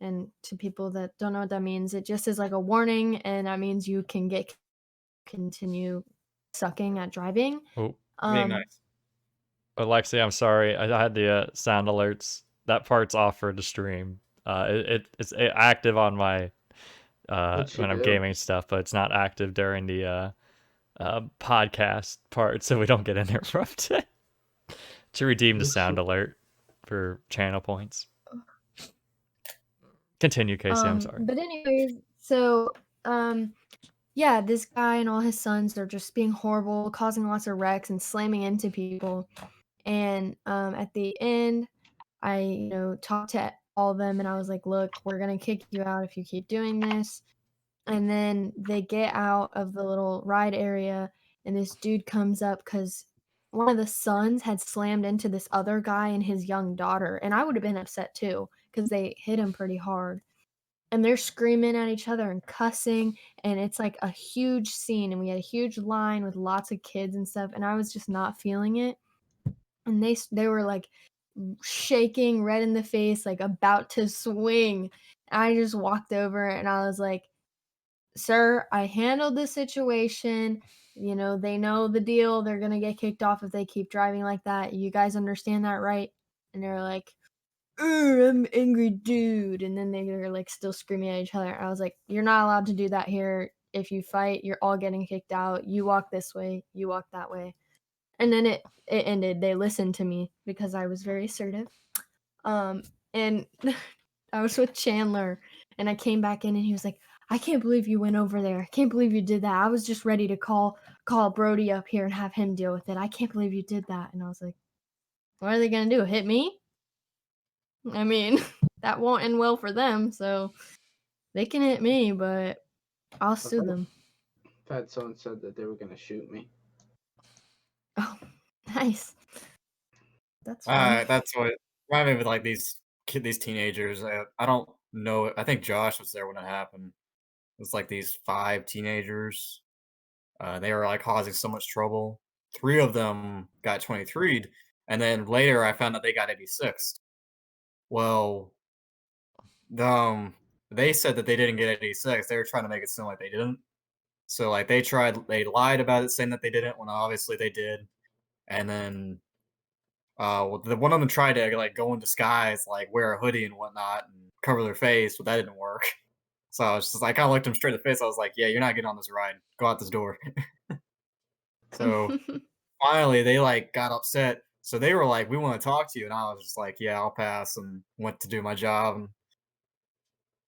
And to people that don't know what that means, it just is like a warning, and that means you can continue sucking at driving.
Oh,
Being nice.
Alexi, I'm sorry. I had the sound alerts. That part's off for the stream. It's active on my
What'd you
when I'm
do?
gaming stuff, but it's not active during the podcast part, so we don't get interrupted. To redeem the sound alert for channel points. Continue, Casey. I'm sorry.
But anyways, so yeah, this guy and all his sons, they're just being horrible, causing lots of wrecks and slamming into people. And at the end, I talked to all of them, and I was like, look, we're gonna kick you out if you keep doing this. And then they get out of the little ride area, and this dude comes up because one of the sons had slammed into this other guy and his young daughter, and I would have been upset too because they hit him pretty hard. And they're screaming at each other and cussing, and it's like a huge scene, and we had a huge line with lots of kids and stuff, and I was just not feeling it. And they were like shaking, red in the face, like about to swing. I just walked over and I was like, sir, I handled the situation. They know the deal. They're going to get kicked off if they keep driving like that. You guys understand that, right? And they're like, I'm angry dude. And then they were like still screaming at each other. I was like, you're not allowed to do that here. If you fight, you're all getting kicked out. You walk this way, you walk that way. And then it ended. They listened to me because I was very assertive. And I was with Chandler, and I came back in, and he was like, I can't believe you went over there. I can't believe you did that. I was just ready to call Brody up here and have him deal with it. I can't believe you did that. And I was like, what are they going to do? Hit me? I mean, that won't end well for them, so they can hit me, but I'll sue them.
I've had someone said that they were going to shoot me.
Oh, nice. That's fine.
That's what reminded me with like these teenagers. I don't know. I think Josh was there when it happened. It was like these 5 teenagers. They were like causing so much trouble. 3 of them got 23'd, and then later I found out they got 86'd. Well, they said that they didn't get 86. They were trying to make it sound like they didn't. So like they lied about it, saying that they didn't when obviously they did. And then the one of them tried to like go in disguise, like wear a hoodie and whatnot and cover their face, but that didn't work. So I was just like, I looked him straight in the face. I was like, yeah, you're not getting on this ride. Go out this door. So finally they like got upset. So they were like, we want to talk to you. And I was just like, yeah, I'll pass, and went to do my job. And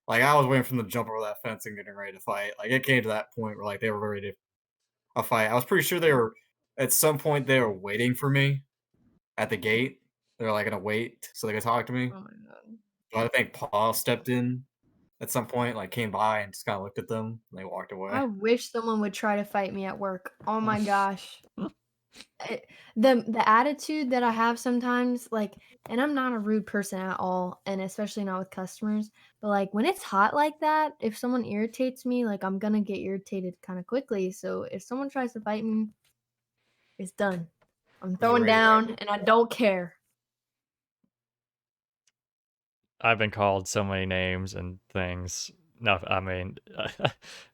like I was waiting for them to jump over that fence and getting ready to fight. Like it came to that point where like they were ready to a fight. I was pretty sure they were at some point they were waiting for me at the gate. They're like gonna wait so they could talk to me.
Oh my god.
But I think Paul stepped in at some point, like came by and just kind of looked at them and they walked away.
I wish someone would try to fight me at work. Oh my gosh. The attitude that I have sometimes, like, and I'm not a rude person at all, and especially not with customers, but like when it's hot like that, if someone irritates me, like I'm gonna get irritated kind of quickly. So if someone tries to fight me, it's done. I'm throwing
ready to
down and I don't care.
I've been called so many names and things. No, I mean,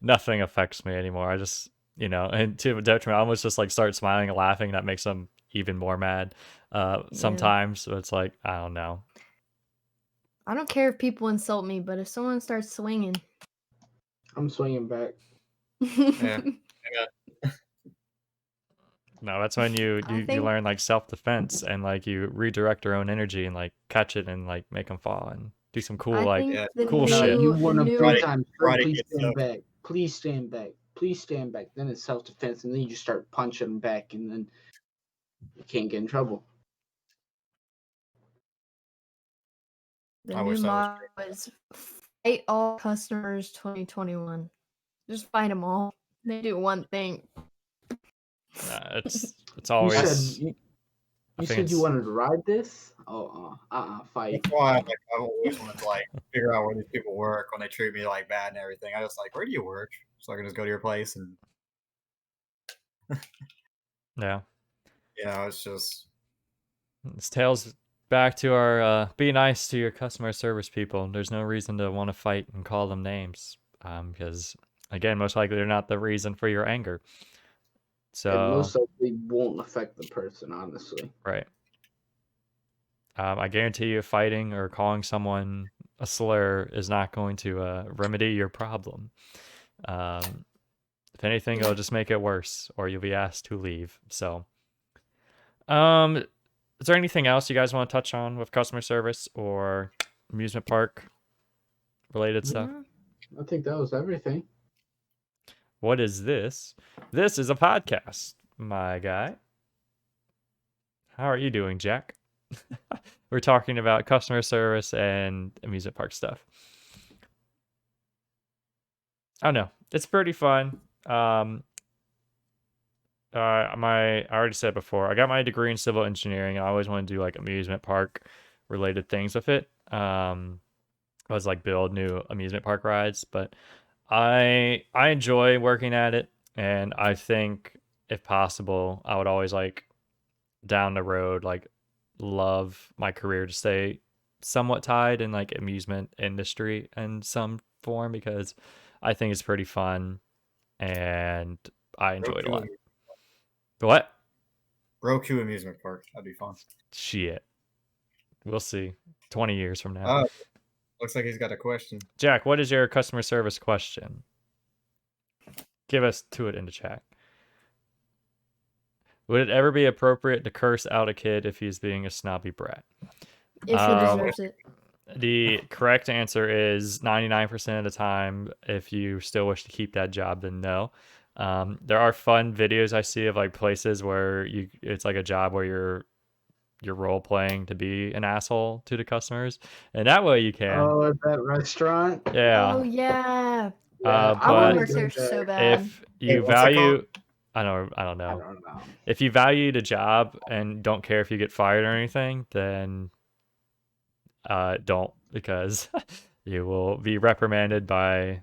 nothing affects me anymore. I just, and to a detriment, I almost just like start smiling and laughing. That makes them even more mad. Sometimes, so it's like, I don't know.
I don't care if people insult me, but if someone starts swinging,
I'm swinging back.
Yeah.
No, that's when you
think-
learn like self-defense and like you redirect your own energy and like catch it and like make them fall and do some cool
I
like
think the
cool
new-
shit.
You
the
want them
new-
3 times.
Karate
Please
Kid
stand
stuff.
back. Please stand back. Please stand back. Then it's self-defense, and then you just start punching them back, and then you can't get in trouble.
The
I
new
wish that was
motto is fight all customers 2021. Just fight them all. They do one thing.
It's
You
always
said You
think
said you
it's
wanted to ride this? Fight.
That's why I've always wanted to like figure out where these people work when they treat me like bad and everything. I just like, where do you work? So I can just go to your place and
yeah.
it's just
This tails back to our be nice to your customer service people. There's no reason to want to fight and call them names, because again, most likely they're not the reason for your anger.
It
So
most likely won't affect the person, honestly.
right. I guarantee you, fighting or calling someone a slur is not going to remedy your problem. If anything, it'll just make it worse, or you'll be asked to leave. So, is there anything else you guys want to touch on with customer service or amusement park related stuff?
I think that was everything.
What is this? This is a podcast, my guy. How are you doing, Jack? We're talking about customer service and amusement park stuff. I don't know. It's pretty fun. I already said before, I got my degree in civil engineering. I always wanted to do like amusement park related things with it. I was like build new amusement park rides, but I enjoy working at it, and I think if possible, I would always like down the road like love my career to stay somewhat tied in like amusement industry in some form, because I think it's pretty fun and I enjoy it a lot. What?
Roku amusement park. That'd be fun.
Shit. We'll see. 20 years from now.
Oh, looks like he's got a question.
Jack, what is your customer service question? Give us to it in the chat. Would it ever be appropriate to curse out a kid if he's being a snobby brat?
If he deserves it.
The correct answer is 99% of the time. If you still wish to keep that job, then no. There are fun videos I see of like places where it's like a job where you're role playing to be an asshole to the customers, and that way you can.
Oh, at that restaurant?
Yeah.
Oh yeah.
Yeah,
I want to
But
work there so bad.
if you
what's it called?
value, I don't
I
know.
don't know.
If you value the job and don't care if you get fired or anything, then don't, because you will be reprimanded by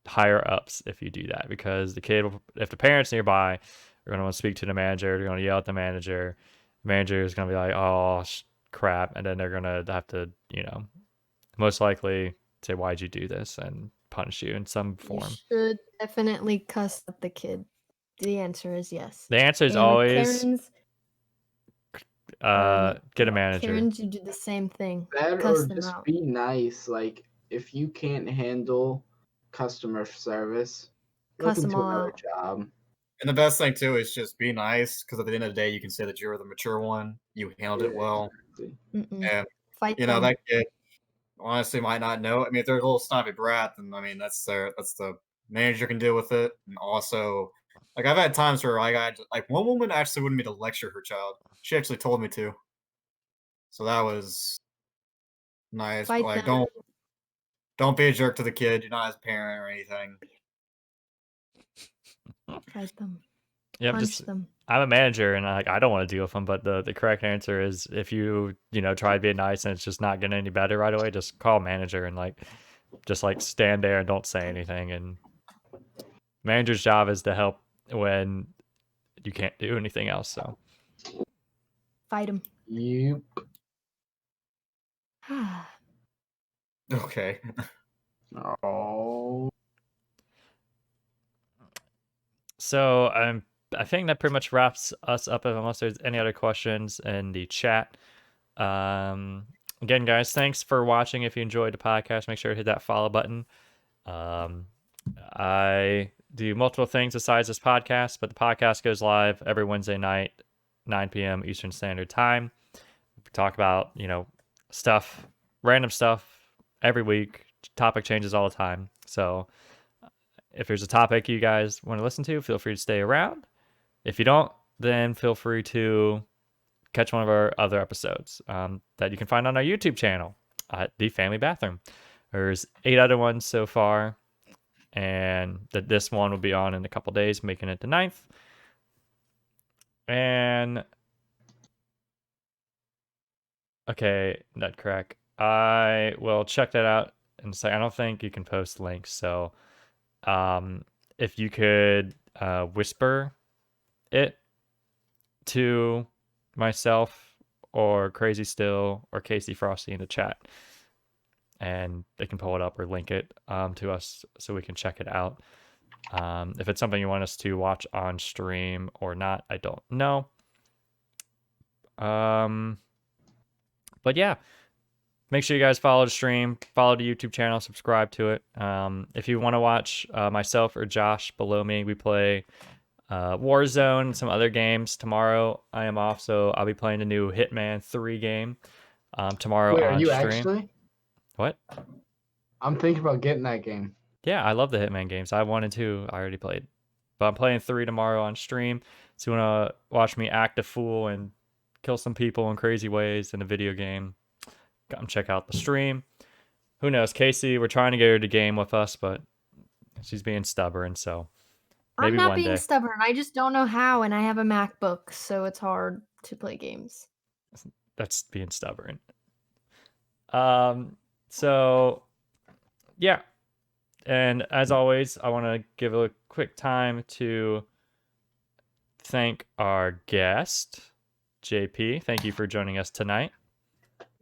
higher ups if you do that. Because the kid, if the parents nearby, are going to want to speak to the manager, they're going to yell at the manager. The manager is going to be like, "Oh crap," and then they're going to have to, most likely say, "Why'd you do this?" and punish you in some
You
form.
should definitely cuss at the kid. The answer is yes.
The answer is
And with
always
Karens,
get a manager.
Karens, you do the same thing.
That
Cuss
or
them
just
out.
be nice. Like, if you can't handle customer service, look
Cuss them
into
all
another
out.
job.
And the best thing too is just be nice, because at the end of the day, you can say that you're the mature one. You handled it well,
Exactly.
and
Fight
you know
them.
that kid honestly might not know. I mean, if they're a little snobby brat, then I mean that's the manager can deal with it. And also, like I've had times where I got like one woman actually wanted me to lecture her child. She actually told me to, so that was nice. But
Fight
like,
them.
don't be a jerk to the kid. You're not his parent or anything.
Fight them.
Yep,
Punch them.
I'm a manager and I don't want to deal with them, but the correct answer is if you try to be nice and it's just not getting any better right away, just call manager and just stand there and don't say anything. And manager's job is to help when you can't do anything else. So
Fight them.
Yep.
Okay.
Oh.
So I think that pretty much wraps us up, unless there's any other questions in the chat. Again, guys, thanks for watching. If you enjoyed the podcast, make sure to hit that follow button. I do multiple things besides this podcast, but the podcast goes live every Wednesday night, 9 p.m. Eastern Standard Time. We talk about, stuff, random stuff every week. Topic changes all the time. So if there's a topic you guys want to listen to, feel free to stay around. If you don't, then feel free to catch one of our other episodes that you can find on our YouTube channel at The Family Bathroom. There's 8 other ones so far, and this one will be on in a couple days, making it the 9th. And Okay, Nutcrack. I will check that out and say I don't think you can post links. So, if you could whisper it to myself or Crazy Still or Casey Frosty in the chat, and they can pull it up or link it to us so we can check it out. If it's something you want us to watch on stream or not, I don't know. But yeah, make sure you guys follow the stream, follow the YouTube channel, subscribe to it. If you want to watch myself or Josh below me, we play Warzone, some other games. Tomorrow I am off, so I'll be playing the new Hitman 3 game tomorrow
Wait, are
on
you
stream.
actually?
What?
I'm thinking about getting that game.
Yeah, I love the Hitman games. I have 1 and 2 I already played. But I'm playing 3 tomorrow on stream. So you want to watch me act a fool and kill some people in crazy ways in a video game, come check out the stream. Who knows? Casey, we're trying to get her to game with us, but she's being stubborn, so maybe
I'm not
one
being
day.
stubborn. I just don't know how, and I have a MacBook, so it's hard to play games.
That's being stubborn. So yeah. And as always, I want to give a quick time to thank our guest, JP. Thank you for joining us tonight.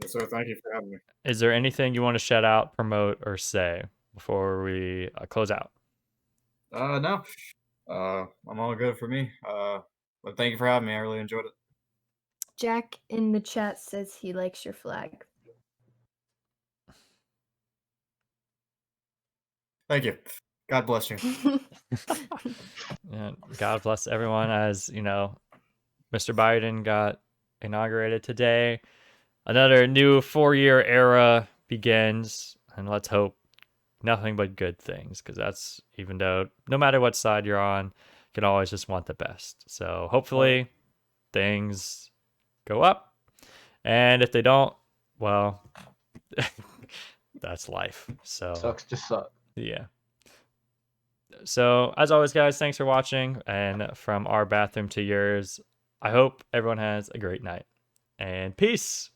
Yes, sir. Thank you for having me.
Is there anything you want to shout out, promote, or say before we close out?
No. I'm all good for me. But thank you for having me. I really enjoyed it.
Jack in the chat says he likes your flag.
Thank you. God bless you.
Yeah, God bless everyone. As you know, Mr. Biden got inaugurated today. Another new 4-year era begins, and let's hope nothing but good things, because that's, even though no matter what side you're on, you can always just want the best. So hopefully things go up, and if they don't, well, that's life. So
Sucks to suck.
yeah. So as always, guys, thanks for watching, and from our bathroom to yours, I hope everyone has a great night, and peace.